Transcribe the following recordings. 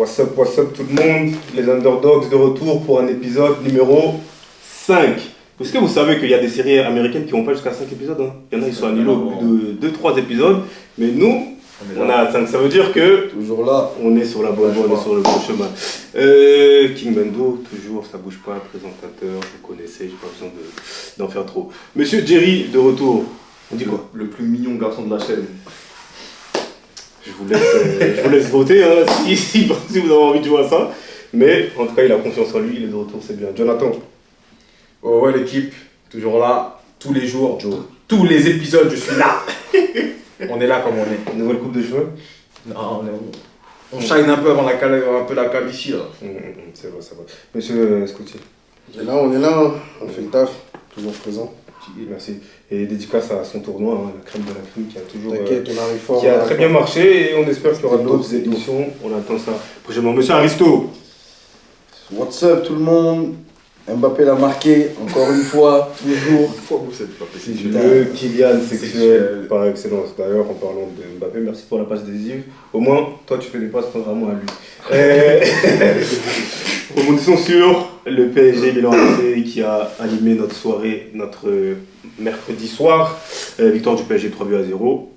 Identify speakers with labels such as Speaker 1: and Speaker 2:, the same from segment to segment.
Speaker 1: What's up tout le monde, les underdogs de retour pour un épisode numéro 5. Est-ce que vous savez qu'il y a des séries américaines qui vont pas jusqu'à 5 épisodes hein. Il y en a qui sont annulés au bout de 2-3 épisodes, mais nous, on a 5. Ça veut dire que
Speaker 2: toujours là,
Speaker 1: on est sur la bonne voie, on est sur le bon chemin. King Bendo, toujours, ça bouge pas, présentateur, vous connaissez, j'ai pas besoin d'en faire trop. Monsieur Jerry, de retour, on dit quoi?
Speaker 3: Le plus mignon garçon de la chaîne.
Speaker 1: Je vous laisse voter hein, si vous avez envie de jouer à ça. Mais en tout cas, il a confiance en lui, il est de retour, c'est bien. Jonathan.
Speaker 2: Oh ouais, l'équipe, toujours là, tous les jours, tous les épisodes, je suis là. On est là comme on est.
Speaker 1: Nouvelle coupe de cheveux?
Speaker 2: Non, on shine un peu avant la calvitie là.
Speaker 1: C'est vrai, ça va. Monsieur Scotty.
Speaker 4: On est là, on fait le taf, toujours présent.
Speaker 1: Merci. Et dédicace à son tournoi, hein, la crème de la crème qui a toujours
Speaker 4: T'inquiète, on arrive fort.
Speaker 1: qui a très bien marché et on espère qu'il y aura d'autres éditions. On attend ça prochainement. Monsieur Aristo.
Speaker 4: What's up tout le monde? Mbappé l'a marqué, encore une fois, toujours.
Speaker 3: Pourquoi vous êtes pas précis?
Speaker 1: Le Kylian sexuel par excellence. D'ailleurs, en parlant de Mbappé, merci pour la passe décisive. Au moins, toi tu fais des passes contrairement à lui. Rebondissons sur le PSG Milan AC qui a animé notre soirée, notre mercredi soir. Victoire du PSG 3-0.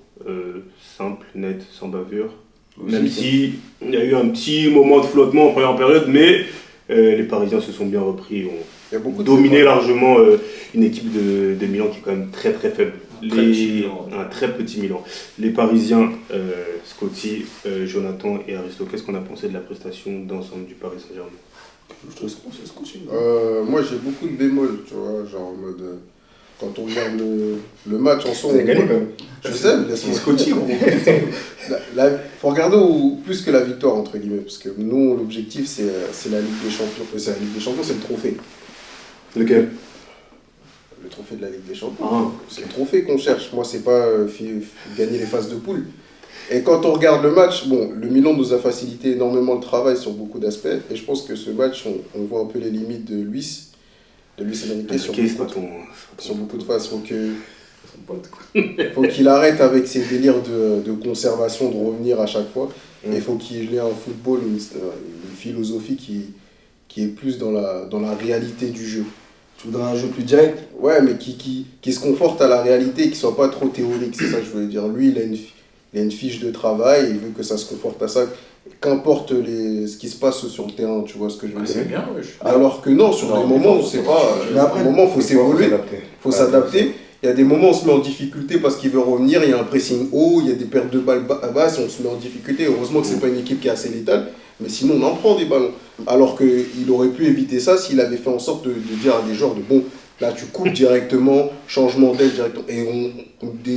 Speaker 1: Simple, net, sans bavure. Même si il y a eu un petit moment de flottement en première période, mais les Parisiens se sont bien repris, ont dominé largement une équipe de Milan qui est quand même très très faible. Un très petit Milan. Les Parisiens, Scotty, Jonathan et Aristo, qu'est-ce qu'on a pensé de la prestation d'ensemble du Paris Saint-Germain?
Speaker 4: Moi j'ai beaucoup de bémols, tu vois, genre en mode. Quand on regarde le match en son.
Speaker 1: Vous avez gagné quand même.
Speaker 4: Je sais, mais laisse-moi Scotty, gros. Faut regarder plus que la victoire, entre guillemets, parce que nous, l'objectif c'est la Ligue des Champions. C'est la Ligue des Champions, c'est le trophée.
Speaker 1: Lequel?
Speaker 4: Le trophée de la Ligue des Champions. C'est le trophée qu'on cherche. Moi, c'est pas gagner les phases de poule. Et quand on regarde le match, bon, le Milan nous a facilité énormément le travail sur beaucoup d'aspects. Et je pense que ce match, on voit un peu les limites de Luis Enrique sur beaucoup de phases. Faut qu'il arrête avec ses délires de conservation, de revenir à chaque fois. Et il faut qu'il ait un football, une philosophie qui est plus dans la réalité du jeu.
Speaker 2: Tu voudrais un jeu plus direct?
Speaker 4: Ouais, mais qui se conforte à la réalité et qui soit pas trop théorique, c'est ça que je veux dire. Lui, il a une fiche de travail, il veut que ça se conforte à ça, qu'importe ce qui se passe sur le terrain, tu vois ce que je veux dire.
Speaker 2: C'est bien, ouais.
Speaker 4: Alors que non, sur des moments, on sait pas, il faut s'évoluer, faut s'adapter. Il y a des moments où on se met en difficulté parce qu'il veut revenir, il y a un pressing haut, il y a des pertes de balles basses, on se met en difficulté. Heureusement que c'est pas une équipe qui est assez létale, mais sinon on en prend des ballons. Alors qu'il aurait pu éviter ça s'il avait fait en sorte de dire à des joueurs bon, là tu coupes directement, changement d'aile directement, et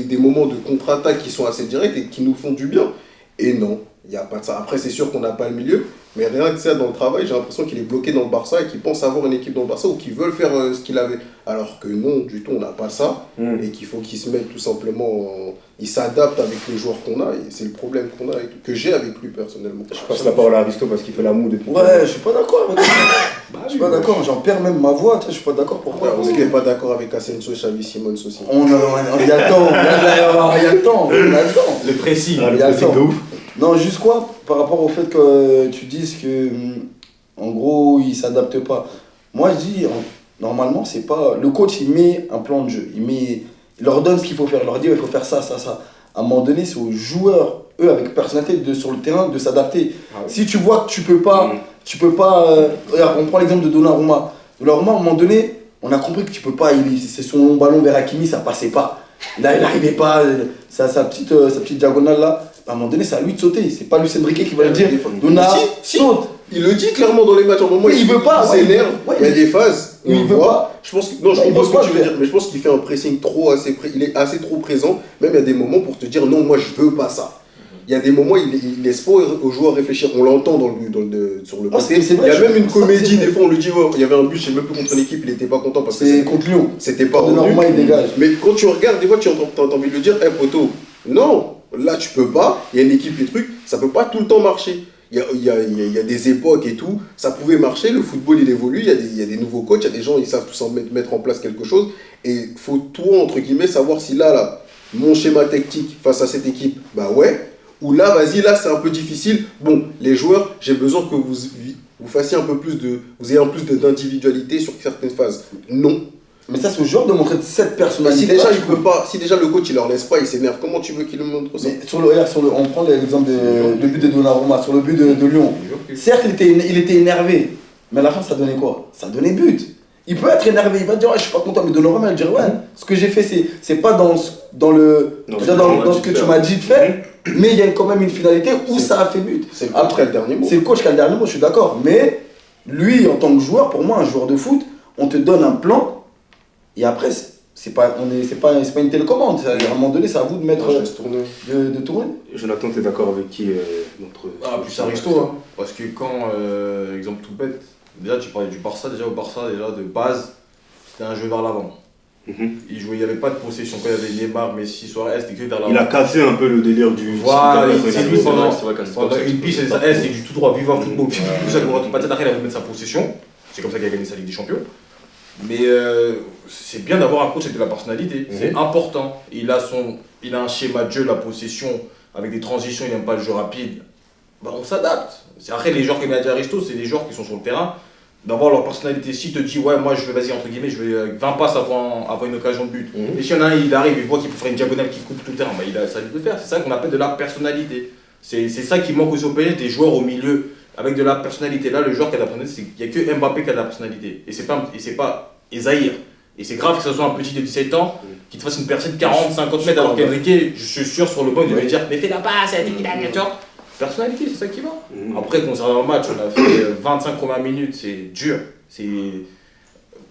Speaker 4: des moments de contre-attaque qui sont assez directs et qui nous font du bien. Et non, il n'y a pas de ça. Après c'est sûr qu'on n'a pas le milieu, mais rien que ça dans le travail, j'ai l'impression qu'il est bloqué dans le Barça et qu'il pense avoir une équipe dans le Barça ou qu'il veut faire ce qu'il avait. Alors que non, du tout, on n'a pas ça. Et qu'il faut qu'il se mette tout simplement... Il s'adapte avec les joueurs qu'on a et c'est le problème qu'on a, que j'ai avec lui personnellement.
Speaker 1: Je passe la parole à Aristo parce qu'il fait la moue depuis.
Speaker 2: Ouais, je suis pas d'accord avec ça. Je suis pas d'accord, j'en perds même ma voix, je suis pas d'accord pourquoi.
Speaker 4: On n'est pas d'accord avec Asensio, Xavi, Simons aussi.
Speaker 2: Il y a le temps,
Speaker 1: Le précis,
Speaker 2: il y a le temps. Non, juste quoi, par rapport au fait que tu dises que, en gros, il s'adapte pas. Moi, je dis, normalement, c'est pas... Le coach, il met un plan de jeu. Il leur donne ce qu'il faut faire. Il leur dit, il faut faire ça, ça, ça. À un moment donné, c'est aux joueurs, eux, avec personnalité sur le terrain, de s'adapter. Si tu vois que tu peux pas... Regarde, on prend l'exemple de Donnarumma. Donnarumma, à un moment donné, on a compris que tu peux pas... C'est son long ballon vers Hakimi, ça passait pas. Là, il n'arrivait pas. Sa petite diagonale, là. À un moment donné, c'est à lui de sauter. C'est pas Luis Enrique qui va le dire. Donna, saute.
Speaker 4: Il le dit clairement dans les matchs. En moment,
Speaker 2: il veut pas.
Speaker 4: Il s'énerve. Il y a des phases.
Speaker 2: Il veut pas.
Speaker 4: Je pense que, non, je comprends ce que tu veux dire, mais je pense qu'il fait un pressing il est assez trop présent. Même il y a des moments pour te dire non, moi je veux pas ça. Il y a des moments il laisse pas aux joueurs réfléchir. On l'entend sur le côté. Il y a même une comédie. Des fois on lui dit il y avait un but, je sais même plus contre une équipe, il était pas content parce que
Speaker 2: c'est contre Lyon.
Speaker 4: C'était pas
Speaker 2: Normalement il dégage.
Speaker 4: Mais quand tu regardes, des fois tu as envie de lui dire poteau, non. Là, tu peux pas, il y a une équipe, les trucs, ça peut pas tout le temps marcher. Il y a des époques et tout, ça pouvait marcher, le football il évolue, il y a des nouveaux coachs, il y a des gens, ils savent tous mettre en place quelque chose. Et il faut toi, entre guillemets, savoir si là, mon schéma tactique face à cette équipe, bah ouais, où là, vas-y, là, c'est un peu difficile. Bon, les joueurs, j'ai besoin que vous fassiez un peu plus vous ayez un plus d'individualité sur certaines phases. Non.
Speaker 2: Mais ça, c'est au joueur de montrer cette personnalité.
Speaker 4: Si déjà le coach il leur laisse pas, il s'énerve. Comment tu veux qu'il le montre ça?
Speaker 2: Mais on prend l'exemple du but de Donnarumma, sur le but de Lyon. Certes, il était énervé, mais à la fin, ça donnait quoi? Ça donnait but. Il peut être énervé, il va dire ouais, je suis pas content, mais Donnarumma il va dire ouais, ce que j'ai fait, c'est pas dans ce que tu m'as dit de faire, mais il y a quand même une finalité où ça a fait but.
Speaker 4: C'est le coach qui a le dernier mot.
Speaker 2: C'est le coach qui a le dernier mot, je suis d'accord. Mais lui, en tant que joueur, pour moi, un joueur de foot, on te donne un plan. Et après, c'est pas une télécommande. À un moment donné, c'est à vous de mettre de tourner.
Speaker 1: Jonathan, t'es d'accord avec qui
Speaker 5: plus Aristo, hein. Parce que quand, exemple tout bête, déjà tu parlais du Barça, au Barça, de base, c'était un jeu vers l'avant. Il n'y avait pas de possession. Quand il y avait Neymar, Messi, Suarez, c'était que vers l'avant.
Speaker 1: Il a cassé un peu le délire du...
Speaker 5: Voilà, c'est lui pendant une piste, c'est du tout droit, vive un football. Puis ça commence à après, il a mettre sa possession. C'est comme ça qu'il a gagné sa Ligue des Champions. Mais c'est bien d'avoir un coach avec de la personnalité, c'est important. Il a un schéma de jeu, la possession, avec des transitions, il n'aime pas le jeu rapide. Bah, on s'adapte. Après, les joueurs comme a dit Aristo, c'est des joueurs qui sont sur le terrain, d'avoir leur personnalité. S'il te dit, ouais, moi je vais, vas-y, entre guillemets, je vais 20 passes avant une occasion de but. Et s'il y en a un, il arrive, il voit qu'il peut faire une diagonale qui coupe tout le terrain, bah, il a ça de le faire. C'est ça qu'on appelle de la personnalité. C'est ça qui manque aussi au PSG, des joueurs au milieu avec de la personnalité. Là, le joueur qui a de la personnalité, il n'y a que Mbappé qui a de la personnalité. Et c'est pas Ezaïr. Et c'est grave que ce soit un petit de 17 ans qui te fasse une percée de 40-50 mètres alors qu'Enrique, je suis sûr, sur le banc, il devait dire mais fais la passe, elle dit qu'il a personnalité, c'est ça qui va. Après, concernant le match, on a fait 25 premières minutes, c'est dur.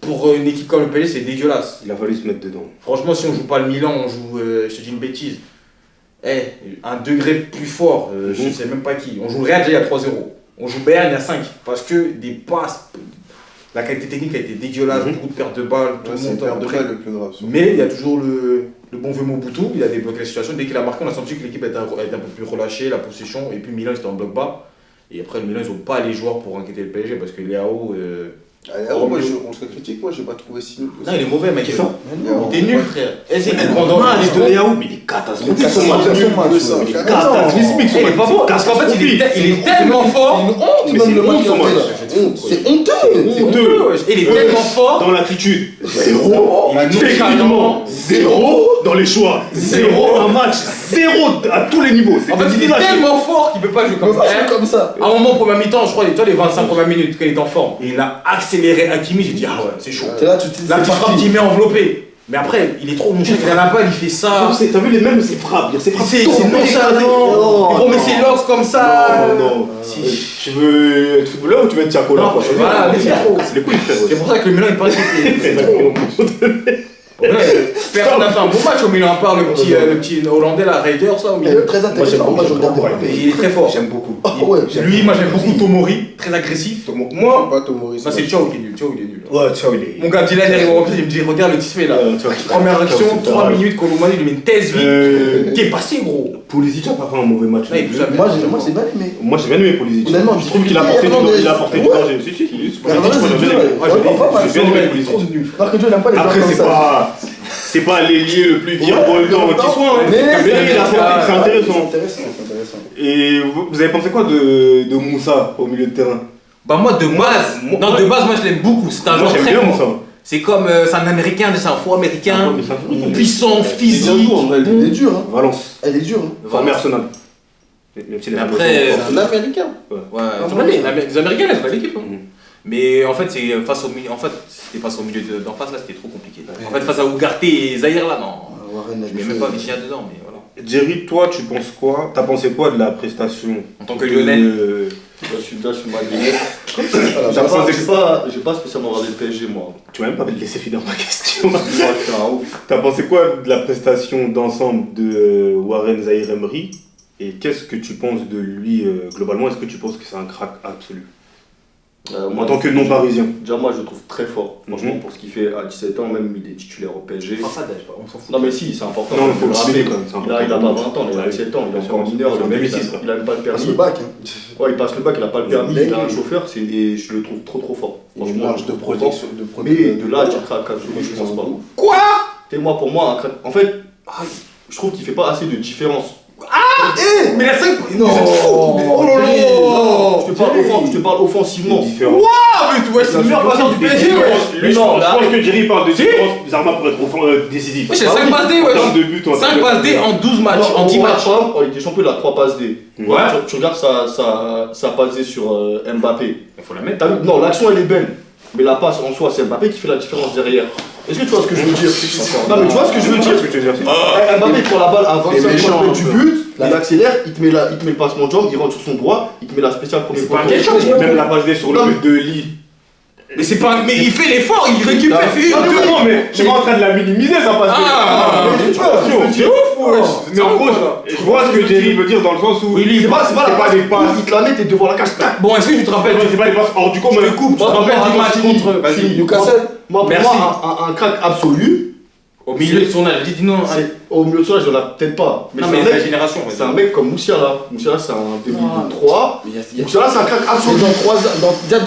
Speaker 5: Pour une équipe comme le PSG, c'est dégueulasse.
Speaker 1: Il a fallu se mettre dedans.
Speaker 5: Franchement, si on joue pas le Milan, on joue, je te dis une bêtise, un degré plus fort, je ne sais même pas qui. On joue Real déjà il y a 3-0. On joue Bayern il y a 5. Parce que des passes, la qualité technique a été dégueulasse, beaucoup de pertes de balles, tout le monde
Speaker 4: perte de balles le plus grave.
Speaker 5: Mais il y a toujours le bon vieux Mobutu, il a débloqué la situation. Dès qu'il a marqué, on a senti que l'équipe était un peu plus relâchée, la possession. Et puis Milan, c'était en bloc bas. Et après, le Milan, ils n'ont pas les joueurs pour inquiéter le PSG parce que Léao.
Speaker 4: Moi, on se critique, moi, j'ai pas trouvé si nul.
Speaker 5: Non, il est mauvais, mec.
Speaker 1: Qui ça?
Speaker 5: Il est nul, frère. C'est
Speaker 1: pendant de Léao, mais il est catastrophique.
Speaker 5: Il est pas bon. Parce qu'en fait, il est tellement fort.
Speaker 2: C'est une honte, même le match. C'est honteux.
Speaker 5: Il est tellement fort.
Speaker 1: Dans l'attitude, zéro. Techniquement, zéro. Dans les choix, zéro. Un match, zéro à tous les niveaux.
Speaker 5: En fait, il est tellement fort qu'il peut pas jouer comme ça. À un moment, première mi-temps, je crois, les 25 premières minutes, quand il est en forme, il a accéléré Hakimi, j'ai dit ah ouais, c'est chaud.
Speaker 2: Là, tu te dis,
Speaker 5: la petite frappe qui met enveloppé. Mais après, il est trop nonchalant, il a la balle, il fait ça.
Speaker 1: T'as vu les mêmes, ses frappes. C'est
Speaker 5: nonchalant. Il remet ses locks comme ça.
Speaker 1: Non. Tu veux être footballeur ou tu veux être Tiakola?
Speaker 5: Voilà, c'est trop. C'est pour ça que le Milan, il paraît que personne n'a fait un bon match au Milan, à part le petit Hollandais, la Raider, ça au milieu.
Speaker 2: Très intéressant, moi je regarde.
Speaker 5: Il est très fort.
Speaker 1: J'aime beaucoup.
Speaker 5: Lui, moi j'aime beaucoup Tomori, très agressif.
Speaker 4: Moi, pas Tomori.
Speaker 5: Ça, c'est Thiago qui est nul.
Speaker 1: Ouais, Thiago, il est.
Speaker 5: Mon gars, Dylan arrive en plus, il me dit regarde le Tismé là. Première action, 3 minutes, Koulibaly lui met une thèse vite. Qui est passé, gros.
Speaker 1: Pulisic a pas fait un mauvais match.
Speaker 2: Moi j'ai bien aimé.
Speaker 1: Moi j'ai bien aimé Pulisic.
Speaker 2: Je
Speaker 1: trouve qu'il a apporté du danger. Après, c'est pas l'ailier le plus virevoltant qui soit, mais c'est intéressant. Et vous avez pensé quoi de Moussa au milieu de terrain?
Speaker 5: Bah moi de base, moi je l'aime beaucoup, c'est un joueur très fort. C'est comme, c'est un américain, c'est un faux américain, puissant, physique.
Speaker 2: Elle est dure, hein.
Speaker 1: Valence.
Speaker 2: Elle est dure, hein.
Speaker 1: Formé Arsenal.
Speaker 5: Après,
Speaker 4: c'est un américain.
Speaker 5: Ouais, les américains, c'est pas l'équipe. Mais en fait, c'était face au milieu d'en face, là, c'était trop compliqué. En fait, face à Ugarte et Zahir, là, non. Je mets même pas Vichia dedans, mais voilà.
Speaker 1: Jerry, toi, tu penses quoi? T'as pensé quoi de la prestation
Speaker 5: en tant que Lyonnais?
Speaker 3: Je suis madrilène. J'ai pas spécialement regardé le PSG, moi.
Speaker 1: Tu m'as même pas laissé finir ma question. T'as pensé quoi de la prestation d'ensemble de Warren Zaïre-Emery? Et qu'est-ce que tu penses de lui globalement? Est-ce que tu penses que c'est un crack absolu? En tant que non-parisien.
Speaker 3: Déjà, moi, je le trouve très fort. Franchement, pour ce qu'il fait à 17 ans, même il est titulaire au PSG.
Speaker 5: On s'en fout.
Speaker 3: Non, mais si, c'est important.
Speaker 1: Non, il faut le rappeler quand même.
Speaker 3: Il a pas 20 ans, il a 17 ans, il est encore mineur. Il a même pas le permis.
Speaker 2: Il passe le bac.
Speaker 3: Ouais, il passe le bac, il a pas le permis, il a un chauffeur. Je le trouve trop fort.
Speaker 4: Franchement, marge de protection.
Speaker 3: Mais de là, tu craques absolument, je pense pas.
Speaker 5: Quoi?
Speaker 3: Pour moi, un crack. En fait, je trouve qu'il fait pas assez de différence.
Speaker 5: Mais la 5.
Speaker 2: Non.
Speaker 3: Oh là là. Je te parle offensivement.
Speaker 5: Ah, mais ouais, c'est le meilleur passeur du PSG, ouais.
Speaker 1: Lui, je pense que Jerry parle de Zarma pour être décisif.
Speaker 5: Oui, c'est 5 passes D, ouais. 5 passes D en 12 matchs, en 10 matchs.
Speaker 3: Il était champion, il a 3 passes D.
Speaker 1: Ouais.
Speaker 3: Tu regardes sa passe D sur Mbappé.
Speaker 5: Il faut la mettre.
Speaker 3: Non, l'action elle est belle. Mais la passe en soi, c'est Mbappé qui fait la différence derrière. Est-ce que tu vois ce que je veux dire? Non, mais tu vois ce que je veux dire? Mbappé prend la balle à 25 cm du but, il accélère, il te met le passement de jambe, il rentre sur son droit, il te met la spéciale premier
Speaker 1: poteau. Même la passe D sur le but de Lille.
Speaker 5: Mais c'est pas. Mais il fait l'effort, il récupère.
Speaker 1: Non, mais je suis pas en train de la minimiser, ça passe.
Speaker 5: C'est ouf,
Speaker 1: mais en gros, je vois ce que Jerry veut dire dans le sens où.
Speaker 3: C'est pas des passes. Il te la met, t'es devant la cage.
Speaker 5: Bon, est-ce que tu te rappelles?
Speaker 1: C'est pas des passes hors du commun.
Speaker 5: Tu te rappelles du match contre
Speaker 2: Newcastle?
Speaker 3: Moi, pour moi, un crack absolu.
Speaker 5: Au milieu de son âge, dis non.
Speaker 3: Au milieu de son âge, je l'ai peut-être pas.
Speaker 5: Mais c'est la génération.
Speaker 3: C'est un mec comme Moussiala. Moussiala, c'est un 2003. Moussiala, c'est un crack absolu.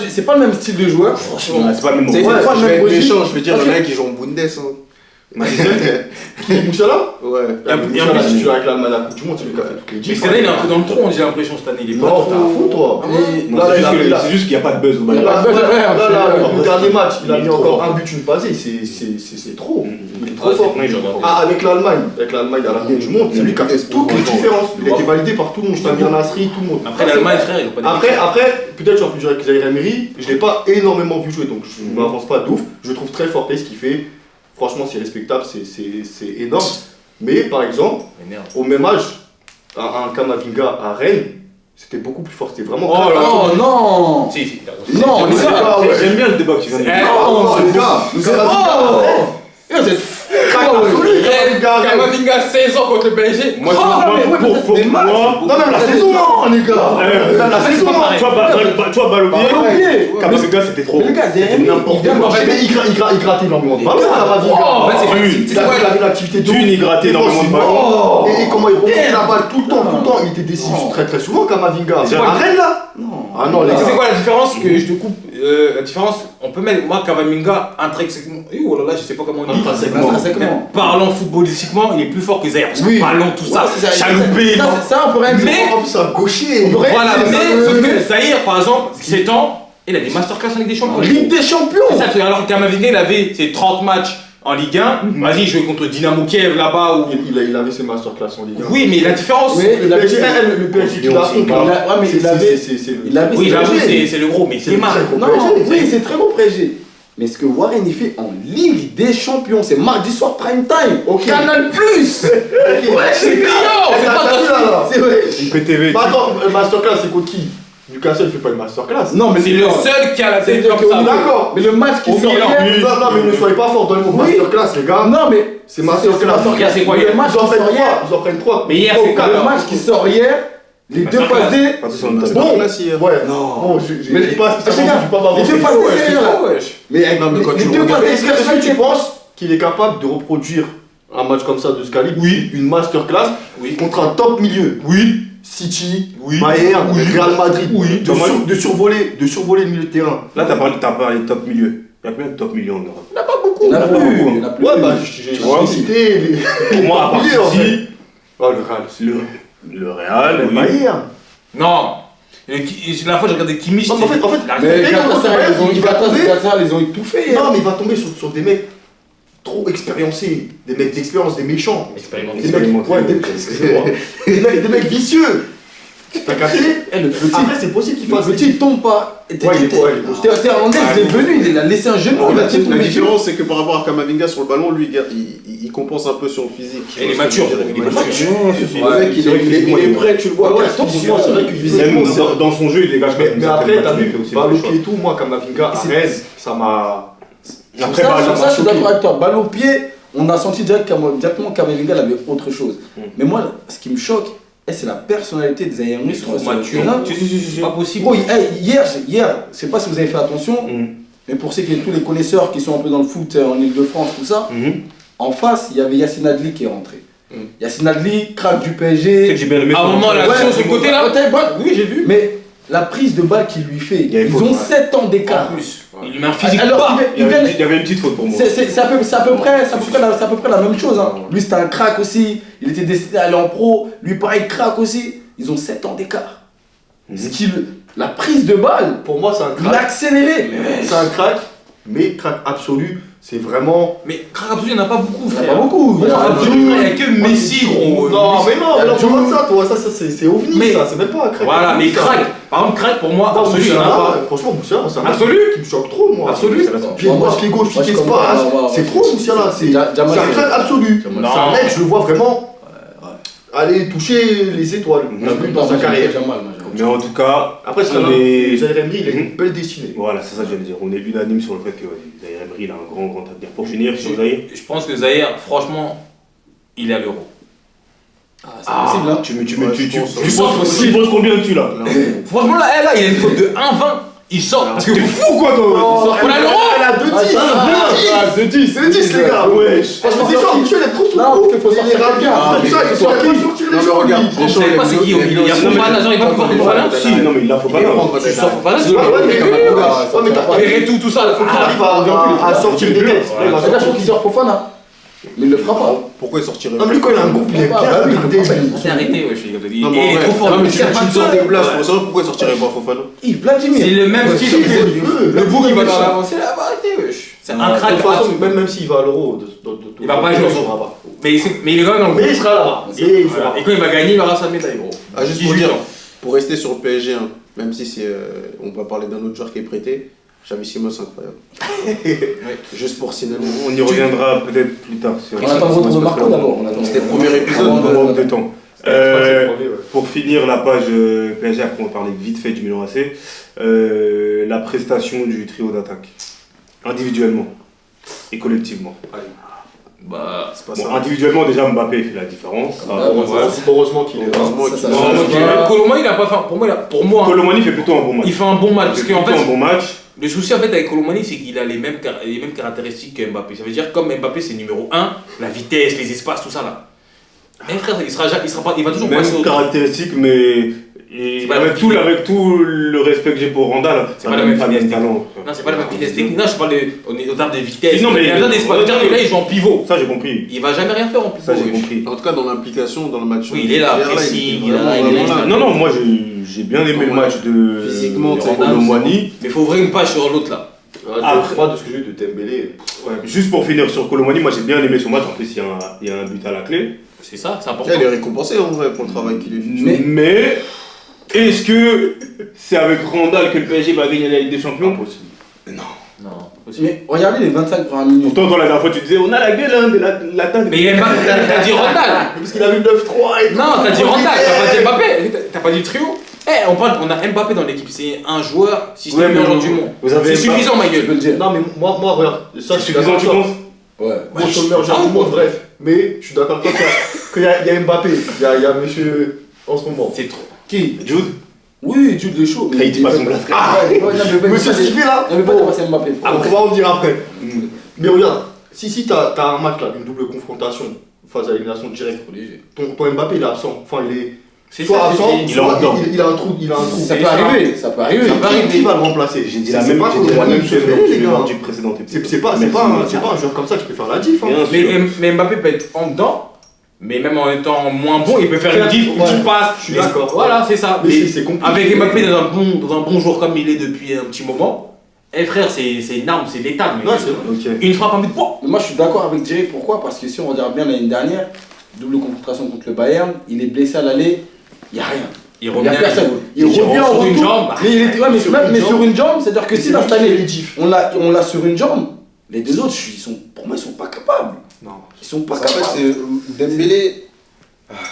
Speaker 2: C'est pas le même style de joueur, franchement.
Speaker 1: C'est pas le même
Speaker 2: C'est pas le même
Speaker 4: méchant, je veux dire, il y en a qui jouent en Bundes.
Speaker 3: Qui est Moussiala?
Speaker 1: Ouais.
Speaker 3: Moussiala, si tu es avec l'Allemagne à la Coupe du Monde, c'est lui qui a fait toutes les 10.
Speaker 5: Mais cette année, il est un peu dans le tronc, j'ai l'impression, cette année. Il est pas
Speaker 3: trop. T'as un fou, toi.
Speaker 1: C'est juste qu'il n'y a pas de buzz au match.
Speaker 3: Le dernier match, il a mis encore un but, une passe, c'est trop. Il est trop fort. Avec l'Allemagne à la Coupe du Monde, c'est lui qui a fait toutes les différences. Il a été validé par tout le monde. Samir Nasri, tout le monde.
Speaker 5: Après, l'Allemagne, frère, il n'a pas de.
Speaker 3: Après, peut-être tu as pu dire avec Zaïre Emery, je l'ai pas énormément vu jouer, donc je ne m'avance pas de ouf. Je le trouve très fort, ce qu'il fait. Franchement, c'est respectable, c'est énorme. Mais par exemple, au même âge, un Kamavinga à Rennes, c'était beaucoup plus fort. C'était vraiment.
Speaker 2: Oh non!
Speaker 5: Si.
Speaker 2: Non, mais ça,
Speaker 1: j'aime bien le débat que tu viens de faire.
Speaker 2: Non, les gars!
Speaker 5: Kamavinga 16 ans contre le PSG.
Speaker 1: Moi, pour moi.
Speaker 3: Non, même la saison, les gars!
Speaker 1: Même la saison, tu vois, Balobier. Kamavinga, c'était trop.
Speaker 2: Les gars,
Speaker 3: Il grattait énormément de ballons, Kamavinga. Il avait l'activité de
Speaker 1: il grattait énormément de ballons.
Speaker 3: Et comment il remontait la balle tout le temps. Il était décisif très très souvent, Kamavinga. C'est Rennes là? Non. Ah non, les gars.
Speaker 5: C'est quoi la différence que je te coupe? La différence, on peut mettre moi Kamavinga intrinsèquement. Oh là là, je sais pas comment on dit.
Speaker 2: Intrinsèquement.
Speaker 5: Parlant footballistiquement, il est plus fort que Zaïre.
Speaker 2: Oui.
Speaker 5: Parlons tout ça, chaloupé.
Speaker 2: Ça, on pourrait dire.
Speaker 3: Mais en plus, c'est un gaucher.
Speaker 5: Voilà, mais sauf que Zaïre, par exemple, 7 ans, il a des masterclass en Ligue des Champions.
Speaker 2: Ligue des Champions.
Speaker 5: C'est ça, alors Kamavinga, il avait ses 30 matchs en Ligue 1. Vas-y, il jouait contre Dynamo Kiev là-bas. Où...
Speaker 3: Il avait ses masterclass en Ligue 1.
Speaker 5: Oui, mais la différence.
Speaker 2: Oui,
Speaker 3: le PSG qui l'a
Speaker 5: Oui, j'avoue, c'est le gros, mais c'est marrant.
Speaker 2: Non, oui, c'est très bon PSG. Mais ce que Warren il fait en Ligue des Champions, c'est mardi soir prime time. Canal Plus. Ouais, c'est client. C'est pas gratuit. C'est vrai.
Speaker 1: IPTV.
Speaker 3: Attends, masterclass, c'est contre qui? Newcastle fait pas une masterclass.
Speaker 5: Non, mais c'est le seul qui a la tête comme ça.
Speaker 3: D'accord.
Speaker 2: Mais le match qui sort hier.
Speaker 3: Non, mais ne soyez pas forts, donnez-moi masterclass, les gars.
Speaker 2: Non, mais
Speaker 3: c'est masterclass.
Speaker 5: C'est quoi
Speaker 2: le match qui sort hier?
Speaker 3: Ils en prennent 3.
Speaker 5: Mais hier, c'est
Speaker 2: le match qui sort hier. Les deux passes D.
Speaker 3: Bon, ouais. Non, je dis pas spécialement, je dis pas m'avancer.
Speaker 2: Les deux passes D,
Speaker 3: mais les deux passes D, est-ce que tu penses qu'il est capable de reproduire un match comme ça de ce calibre? Oui. Une masterclass contre un top milieu? Oui. City, Bayern, Real Madrid, de survoler le milieu de terrain.
Speaker 1: Là, t'as parlé de top milieu. Il y a combien de top milieu en Europe?
Speaker 3: Il n'y en a pas beaucoup. Il n'y en a plus. Ouais, bah, j'ai cité les.
Speaker 1: Pour moi, à part City,
Speaker 3: le
Speaker 1: Real,
Speaker 3: le Bayern.
Speaker 5: Non. La fois, j'ai regardé Kimmich.
Speaker 3: En fait,
Speaker 2: ils ont étouffé.
Speaker 3: Non, mais il va tomber sur des mecs trop expérimentés, des mecs d'expérience, des méchants. Des mecs vicieux. T'as capté? Après, c'est possible qu'il fasse.
Speaker 2: Le petit, il tombe pas. Théo-Hernandez, il est venu, il a laissé un genou.
Speaker 4: La différence, c'est que par rapport à Kamavinga sur le ballon, lui, il compense un peu sur le physique.
Speaker 5: Il est mature.
Speaker 4: Le mec, il est prêt, tu le vois.
Speaker 3: C'est vrai que visuellement,
Speaker 1: dans son jeu, il dégage quand même.
Speaker 3: Mais après, t'as vu, Balopier et tout, moi, Kamavinga, à Rennes, ça m'a.
Speaker 2: Sur ça, je suis d'accord avec toi. Balle au pied, on a senti directement Kamavinga avait autre chose. Mais moi, ce qui me choque, c'est la personnalité de Zaïre Emery sur ce terrain.
Speaker 5: C'est pas possible.
Speaker 2: Hier, je sais pas si vous avez fait attention, mais pour tous les connaisseurs qui sont un peu dans le foot en Ile-de-France, tout ça, en face, il y avait Yacine Adli qui est rentré. Yacine Adli, crack du PSG.
Speaker 5: À un moment, l'action sur le côté là.
Speaker 2: Oui, j'ai vu. Mais la prise de balle qu'il lui fait, ils ont 7 ans d'écart.
Speaker 5: Il met un physique
Speaker 2: Alors,
Speaker 5: pas.
Speaker 1: Il y avait une petite faute pour moi.
Speaker 2: C'est à peu près la même chose. Hein. Lui, c'était un crack aussi. Il était destiné à aller en pro. Lui, pareil, crack aussi. Ils ont 7 ans d'écart. La prise de balle,
Speaker 3: Pour moi, c'est un
Speaker 2: il a
Speaker 3: crack.
Speaker 2: accéléré.
Speaker 3: C'est un crack, mais crack absolu. C'est vraiment.
Speaker 5: Mais crack absolu, il n'y en a pas beaucoup,
Speaker 2: Il y en a
Speaker 5: frère.
Speaker 2: pas beaucoup.
Speaker 5: Il y en a absolu, il n'y a que Messi, gros.
Speaker 3: Non, mais non, mais non, parle pas de ça, toi. Ça, c'est ovni,
Speaker 5: Mais-
Speaker 3: ça. C'est même pas un crack.
Speaker 5: Voilà, mais
Speaker 3: ça.
Speaker 5: crack. Par exemple, crack pour moi,
Speaker 3: Non,
Speaker 5: absolu, il n'y en a
Speaker 3: Moussiala,
Speaker 5: pas.
Speaker 3: franchement, Moussiala, c'est un mec
Speaker 5: Absolu
Speaker 3: qui me choque trop, moi.
Speaker 5: Absolu.
Speaker 3: Pied droit, pied gauche, pied espace. C'est trop, Moussiala. C'est un crack absolu.
Speaker 5: Non.
Speaker 3: C'est un mec, je le vois vraiment aller toucher les étoiles dans sa carrière.
Speaker 1: Mais en tout cas,
Speaker 3: Après, c'est
Speaker 1: on est...
Speaker 3: Zaïre Emery, il a une belle destinée.
Speaker 1: Voilà, c'est ça que j'allais dire. On est unanime sur le fait que Zaïre Emery il a un grand avenir. Pour finir, sur Zaïre.
Speaker 5: Je pense que Zaïre, franchement, il est à l'Euro.
Speaker 2: C'est possible, hein.
Speaker 1: Tu penses combien tu là?
Speaker 5: Franchement, là, il a une faute de 1,20. Il sort. Parce que
Speaker 1: T'es fou quoi toi?
Speaker 5: on a l'Euro.
Speaker 3: Elle a 2-10. 2-10, les gars.
Speaker 1: Wesh.
Speaker 3: Parce que déjà, Michel est trop sous le coup.
Speaker 2: qu'il faut sortir quelqu'un.
Speaker 3: Tout ça, il faut sortir les gens.
Speaker 4: regarde,
Speaker 5: Vous savez pas c'est qui? Il y a Fofana, genre il va pouvoir Fofana.
Speaker 1: Si, non mais il la faut pas là.
Speaker 5: Tu sors Fofana, c'est
Speaker 3: Ouais, mais t'as
Speaker 5: Verré tout ça.
Speaker 3: faut qu'il arrive à sortir des têtes.
Speaker 2: C'est-à-dire qu'il faut qu'il sort Fofana. Mais il le fera pas.
Speaker 4: Pourquoi il sortirait
Speaker 3: Non, mais lui, quand il a un groupe, il est bien.
Speaker 5: C'est arrêté, ouais, je suis comme
Speaker 4: Non,
Speaker 5: Il
Speaker 4: mais
Speaker 5: est
Speaker 4: en
Speaker 5: trop
Speaker 4: vrai,
Speaker 5: fort.
Speaker 4: non, mais
Speaker 5: Il
Speaker 4: tu
Speaker 5: sert pas
Speaker 4: me
Speaker 5: de
Speaker 4: sors des
Speaker 5: seul.
Speaker 4: places pour savoir pourquoi il sortirait pas Fofana.
Speaker 2: Il Vladimir.
Speaker 5: C'est le même style. Le bout qui va dans
Speaker 3: la.
Speaker 5: l'avancée, là, va arrêter, wesh. C'est un
Speaker 3: De
Speaker 5: crack.
Speaker 3: toute façon, même s'il va à l'Euro,
Speaker 5: Il va pas jouer. Mais il est quand même dans le
Speaker 3: Mais il sera là. Et
Speaker 5: Voilà. Et quand il va gagner, il aura sa médaille, gros.
Speaker 4: Ah, juste pour
Speaker 5: 18
Speaker 4: dire,
Speaker 5: ans.
Speaker 4: pour rester sur le PSG, hein, même si c'est, on va parler d'un autre joueur qui est prêté, Xavi Simons, c'est incroyable. Juste pour signaler.
Speaker 1: On y reviendra peut-être plus tard.
Speaker 2: On attend le retour de Marco d'abord.
Speaker 4: C'était le premier épisode.
Speaker 1: On manque de temps. Pour finir la page PSG, après on va parler vite fait du Milan AC. La prestation du trio d'attaque, individuellement et collectivement.
Speaker 5: Bah,
Speaker 4: C'est pas
Speaker 1: Bon,
Speaker 4: ça.
Speaker 1: individuellement déjà Mbappé fait la différence.
Speaker 3: Heureusement qu'il est là.
Speaker 4: Heureusement qu'il
Speaker 2: ça-
Speaker 4: est
Speaker 5: Colomani, il a pas fait. Pour moi,
Speaker 1: Colomani fait plutôt un bon match.
Speaker 5: il fait un bon match. Parce
Speaker 1: Il fait
Speaker 5: qu'en
Speaker 1: plutôt
Speaker 5: fait,
Speaker 1: un bon match.
Speaker 5: le souci en fait avec Colomani, c'est qu'il a les mêmes caractéristiques que Mbappé. Ça veut dire comme Mbappé c'est numéro 1, la vitesse, les espaces, tout ça là. Mais frère, il va toujours
Speaker 1: Même
Speaker 5: passer au
Speaker 1: caractéristique, mais
Speaker 5: C'est pas la même
Speaker 1: avec tout le respect que j'ai pour Randall,
Speaker 5: C'est pas la même finesse
Speaker 1: talent.
Speaker 5: Non, c'est pas la même vitesse technique. Non, je parle au terme de vitesse.
Speaker 1: Non, mais
Speaker 5: il a besoin d'espace.
Speaker 1: ouais,
Speaker 5: Là, il joue en pivot.
Speaker 1: Ça j'ai compris.
Speaker 5: Il va jamais rien faire en pivot.
Speaker 1: Ça j'ai
Speaker 5: wesh.
Speaker 1: compris.
Speaker 4: En tout cas, dans l'implication, dans le match.
Speaker 5: Oui, il est là,
Speaker 4: hier,
Speaker 5: précis,
Speaker 4: il était
Speaker 5: il est là,
Speaker 4: vraiment,
Speaker 5: il est
Speaker 4: vraiment
Speaker 5: là.
Speaker 1: Non, non, moi j'ai bien aimé le match de
Speaker 4: Physiquement, t'es
Speaker 1: Colomani.
Speaker 5: Mais faut ouvrir une page sur l'autre là.
Speaker 3: Moi, de ce que j'ai vu de Dembélé.
Speaker 1: Juste pour finir sur Colomani, moi j'ai bien aimé son match. En plus, il y a un but à la clé.
Speaker 5: C'est ça, c'est important.
Speaker 4: Il est récompensé en vrai pour le travail qu'il effectue.
Speaker 1: Mais est-ce que c'est avec Randall que le PSG va gagner la Ligue des Champions?
Speaker 3: Impossible.
Speaker 5: Non, possible.
Speaker 2: Mais regardez les 25 premières minutes.
Speaker 1: Pourtant, la dernière fois, tu disais on a la gueule hein, de l'attaque.
Speaker 5: Mais t'as dit Randall.
Speaker 3: Parce qu'il a vu 9-3 et
Speaker 5: Non, t'as dit Randall, t'as pas dit Mbappé. T'as pas dit le trio. On a Mbappé dans l'équipe, c'est un joueur, si c'est
Speaker 1: Ouais,
Speaker 5: le
Speaker 1: mais
Speaker 5: meilleur joueur
Speaker 1: vous-
Speaker 5: du monde.
Speaker 1: vous avez
Speaker 5: C'est
Speaker 1: pas-
Speaker 5: suffisant, ma
Speaker 2: Je peux
Speaker 5: gueule.
Speaker 2: le dire.
Speaker 3: Non, mais moi, regarde. Ça,
Speaker 1: C'est suffisant, tu penses?
Speaker 2: Ouais.
Speaker 3: Moi, je suis le meilleur joueur du monde, bref. Mais je suis d'accord avec toi qu'il y a Mbappé, il y a monsieur en ce moment.
Speaker 5: C'est trop.
Speaker 2: Qui
Speaker 1: Jude?
Speaker 2: Oui, Jude le chaud.
Speaker 1: Il dit pas son blast.
Speaker 3: Monsieur Stevie là
Speaker 2: Il n'avait pas dépassé Mbappé.
Speaker 3: On va en dire après. Mais regarde, si t'as un match là, une double confrontation face à l'élimination directe, ton Mbappé il est absent. Enfin, il est
Speaker 5: C'est
Speaker 3: soit
Speaker 5: ça,
Speaker 3: absent,
Speaker 1: il est
Speaker 3: soit
Speaker 1: en dedans.
Speaker 3: il a un trou.
Speaker 2: Ça peut arriver, ça peut arriver.
Speaker 3: Qui va le remplacer?
Speaker 1: J'ai dit
Speaker 3: C'est
Speaker 1: la même
Speaker 3: pas
Speaker 1: chose
Speaker 3: les gars.
Speaker 1: du précédent épisode.
Speaker 3: C'est pas un joueur comme ça qui peut faire la diff. hein.
Speaker 1: Bien sûr.
Speaker 5: Mais Mbappé peut être en dedans, mais même en étant moins bon, il peut faire une diff, une
Speaker 3: Ouais.
Speaker 5: petite passe.
Speaker 3: Je suis d'accord.
Speaker 5: Voilà, c'est ça.
Speaker 3: Mais
Speaker 5: Mais
Speaker 3: c'est compliqué.
Speaker 5: avec Mbappé dans un bon jour comme il est depuis un petit moment, frère, c'est une arme, c'est létal. Mais
Speaker 3: Ouais, c'est vrai.
Speaker 1: Ok.
Speaker 5: une frappe en but, pouah.
Speaker 2: Mais moi je suis d'accord avec Jerry, pourquoi? Parce que si on regarde bien l'année dernière, double confrontation contre le Bayern, il est blessé à l'aller, il n'y a rien.
Speaker 5: Il
Speaker 2: Il n'y
Speaker 5: revient.
Speaker 2: a personne. Il revient en
Speaker 5: sur une
Speaker 2: retour.
Speaker 5: jambe.
Speaker 2: Mais il était, ouais, mais sur une jambe, c'est-à-dire que si dans cette année,
Speaker 3: diff.
Speaker 2: on l'a sur une jambe, les deux autres, pour moi, ils sont pas capables.
Speaker 3: Non.
Speaker 2: Ils sont pas
Speaker 4: Parce qu'en
Speaker 2: capables.
Speaker 4: fait, c'est Dembélé.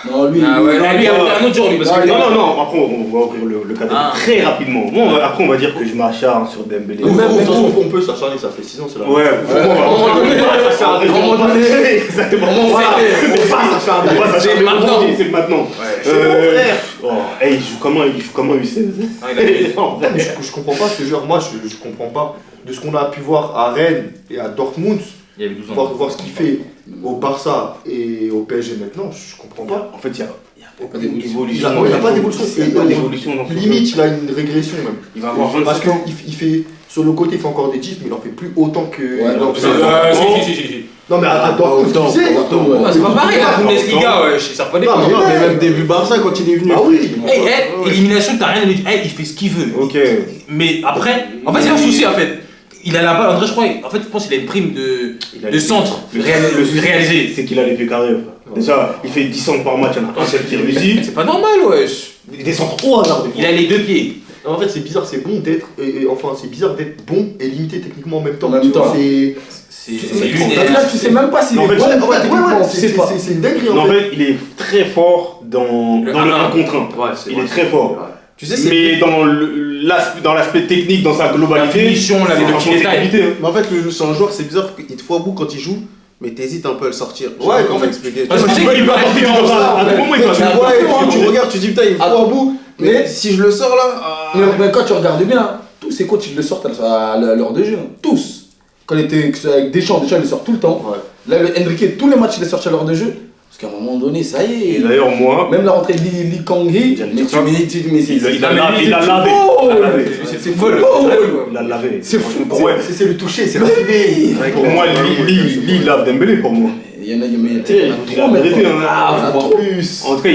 Speaker 2: Non, lui,
Speaker 5: Ah ouais, lui, un autre jour, lui, parce que.
Speaker 1: Non, non, après on va ouvrir le cadre
Speaker 5: Ah.
Speaker 1: très rapidement. Bon, après on va dire que je m'acharne sur Dembélé.
Speaker 3: De toute façon, on peut s'acharner, ça fait 6 ans, c'est là.
Speaker 1: Ouais,
Speaker 5: Exactement.
Speaker 1: On va s'acharner.
Speaker 5: C'est maintenant.
Speaker 1: C'est le maintenant.
Speaker 3: C'est mon frère.
Speaker 1: Il joue comment U16?
Speaker 3: Mais je comprends pas ce genre. Moi, je comprends pas. De ce qu'on a pu voir à Rennes et à Dortmund,
Speaker 5: Il y avait 12 ans.
Speaker 3: voir ce qu'il fait au Barça et au PSG maintenant, je comprends pas.
Speaker 1: En fait, il y a
Speaker 3: Il n'a pas d'évolution. Limite, il a une régression même. Il va avoir parce qu'il fait sur le côté, il fait encore des gifs, mais il en fait plus autant que. Non mais à Dortmund, tu sais.
Speaker 5: C'est pas pareil la Bundesliga, ça peut dépendre.
Speaker 4: Non, mais même début Barça quand il est venu.
Speaker 3: Ah oui.
Speaker 5: Élimination, t'as rien à dire. Il fait ce qu'il veut.
Speaker 1: Ok.
Speaker 5: Mais après, en fait, c'est un souci en fait. Il a la balle, André, je crois. En fait, je pense qu'il a une prime de centre réalisé.
Speaker 1: C'est qu'il a les pieds carrés. Déjà, il fait 10 centres par match, il y en a un seul qui réussit.
Speaker 5: C'est pas normal, wesh.
Speaker 1: Il descend au hasard.
Speaker 5: Il a les deux pieds.
Speaker 3: En fait, c'est bizarre, c'est bon d'être. Enfin, c'est bizarre d'être bon et limité techniquement en même temps.
Speaker 5: C'est lunaire.
Speaker 2: Là, tu sais même pas s'il est bon.
Speaker 3: C'est une dinguerie
Speaker 1: en fait. Il est très fort dans le 1 contre 1. Il est très fort.
Speaker 4: Tu sais,
Speaker 1: mais dans l'aspect technique, dans sa globalité,
Speaker 5: la finition, les deux petits détails.
Speaker 4: Mais en fait, c'est un joueur, c'est bizarre qu'il te faut à bout quand il joue, mais t'hésites un peu à le sortir.
Speaker 3: Ouais,
Speaker 4: comment m'expliquer.
Speaker 1: Parce que il va apporter du
Speaker 4: tu regardes, tu dis putain, il me faut à bout, mais si je le sors là.
Speaker 2: Mais quand tu regardes bien, tous ces coachs ils le sortent à l'heure de jeu. Tous. Quand il était avec Deschamps, il le sort tout le temps. Là, le Enrique, tous les matchs il les sort à l'heure de jeu. Parce qu'à un moment donné, ça y est.
Speaker 1: Et d'ailleurs, moi.
Speaker 2: Même la rentrée de Lee Kang-hee,
Speaker 1: il a lavé.
Speaker 2: C'est faux.
Speaker 1: Il a lavé.
Speaker 2: C'est fou.
Speaker 3: C'est le toucher, c'est l'affiné.
Speaker 1: Pour moi, Lee, il lave Dembélé pour moi.
Speaker 2: Il y en a,
Speaker 1: il a vérité. En tout cas,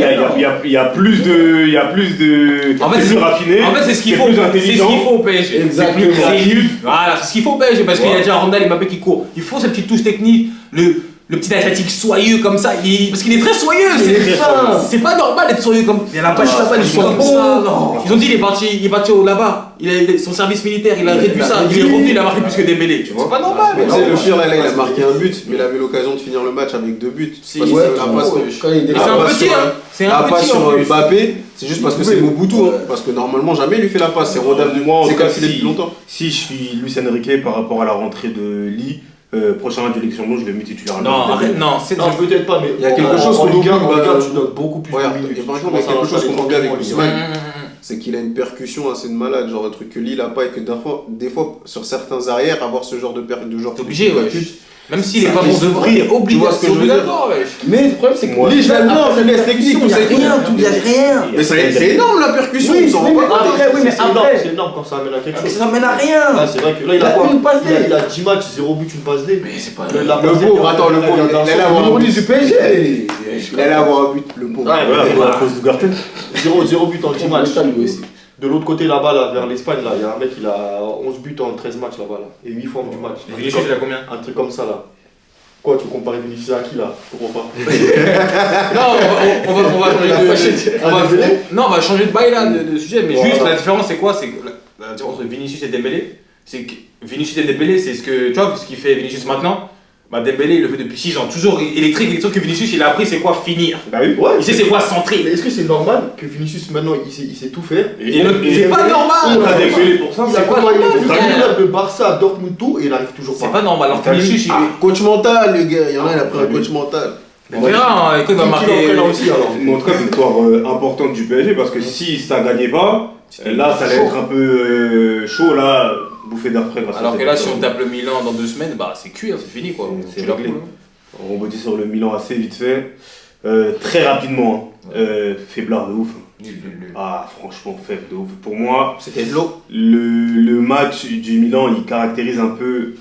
Speaker 1: il y a plus de.
Speaker 5: En fait,
Speaker 1: c'est plus raffiné.
Speaker 5: En fait, c'est ce qu'il faut. C'est ce qu'il faut au PSG.
Speaker 2: Exactement.
Speaker 5: Voilà, c'est ce qu'il faut au PSG parce qu'il y a déjà Randall et Mbappé qui courent. Il faut cette petite touche technique. Le petit asiatique soyeux comme ça, parce qu'il est très soyeux, c'est pas normal d'être soyeux comme ça. Il y en a pas, ils sont comme ça. Ils ont dit il est parti là-bas, son service militaire, il a réduit ça, il est revenu, il a marqué plus que Dembélé, tu vois. C'est pas normal.
Speaker 4: Tu sais, le pire là, il a marqué un but, mais il avait l'occasion de finir le match avec 2 buts.
Speaker 5: C'est un petit,
Speaker 4: la passe sur Mbappé, c'est juste parce que c'est Mobutu, parce que normalement jamais il lui fait la passe, c'est Rodal de moi, c'est calculé depuis longtemps.
Speaker 1: Si je suis Luis Enrique par rapport à la rentrée de Lee, prochain match de Ligue des Champions, je le mets titulaire.
Speaker 3: Non, peut-être pas, mais
Speaker 4: il y a quelque chose qu'on oublie.
Speaker 3: Tu donnes beaucoup plus de minutes.
Speaker 4: Par exemple, il y a quelque chose qu'on oublie avec Ousmane, c'est qu'il a une percussion assez de malade, genre un truc que Lille n'a pas et que des fois sur certains arrières, avoir ce genre de joueur.
Speaker 5: T'es obligé, ouais. Même s'il est pas bon de vrai, c'est obligatoire, wesh.
Speaker 2: Mais le problème, c'est que
Speaker 4: Lille, je l'aime bien, finesse technique, tout ça.
Speaker 2: Il y a rien.
Speaker 4: Mais c'est énorme la percussion, on s'en rend pas compte.
Speaker 3: C'est énorme quand ça amène à quelque chose.
Speaker 2: Ça amène à rien.
Speaker 3: C'est vrai que là, il a 10 matchs, 0 but, une passe D.
Speaker 5: Mais c'est pas.
Speaker 4: Le pauvre, attends, le pauvre, il allait avoir un but
Speaker 2: du PSG.
Speaker 4: Il allait avoir un but, le pauvre.
Speaker 1: Voilà, à cause d'Ougarten.
Speaker 3: 0 but en 10 matchs. De l'autre côté là-bas, là, vers l'Espagne, là, il y a un mec, il a 11 buts en 13 matchs là-bas, là, et 8 formes du match.
Speaker 5: Et Vinicius, il a combien?
Speaker 3: Un truc comme ça là. Quoi, tu compares Vinicius à qui là? Je comprends pas.
Speaker 5: Non, on va changer de. Non, on va changer de bail là, de sujet, mais juste la différence c'est quoi? C'est la différence entre Vinicius et Dembélé. C'est que Vinicius et Dembélé, c'est ce que. Tu vois, ce qu'il fait Vinicius maintenant. Bah Dembélé il le fait depuis 6 ans, toujours électrique, les trucs que Vinicius il a appris c'est quoi finir.
Speaker 1: Bah oui.
Speaker 5: Il sait c'est quoi centrer.
Speaker 3: Mais est-ce que c'est normal que Vinicius maintenant il sait tout faire?
Speaker 5: C'est pas normal.
Speaker 1: On a Dembélé pour ça.
Speaker 3: C'est pas normal. Il de Barça à Dortmund tout et il arrive toujours pas.
Speaker 5: C'est pas normal. Alors Vinicius
Speaker 4: coach mental le gars, il y en a il a pris un coach mental.
Speaker 5: On verra, il va marquer
Speaker 3: aussi alors.
Speaker 1: En tout cas victoire importante du PSG parce que si ça gagnait pas, là ça allait être un peu chaud là. Bouffée d'air frais.
Speaker 5: Alors que là, si on tape le Milan dans 2 semaines, bah c'est cuit, c'est fini quoi.
Speaker 1: C'est réglé. On rebondit sur le Milan assez vite fait. Très rapidement. Faiblard de ouf. Ah, franchement, faible de ouf. Pour moi,
Speaker 3: c'était de l'eau.
Speaker 1: Le match du Milan, il caractérise un peu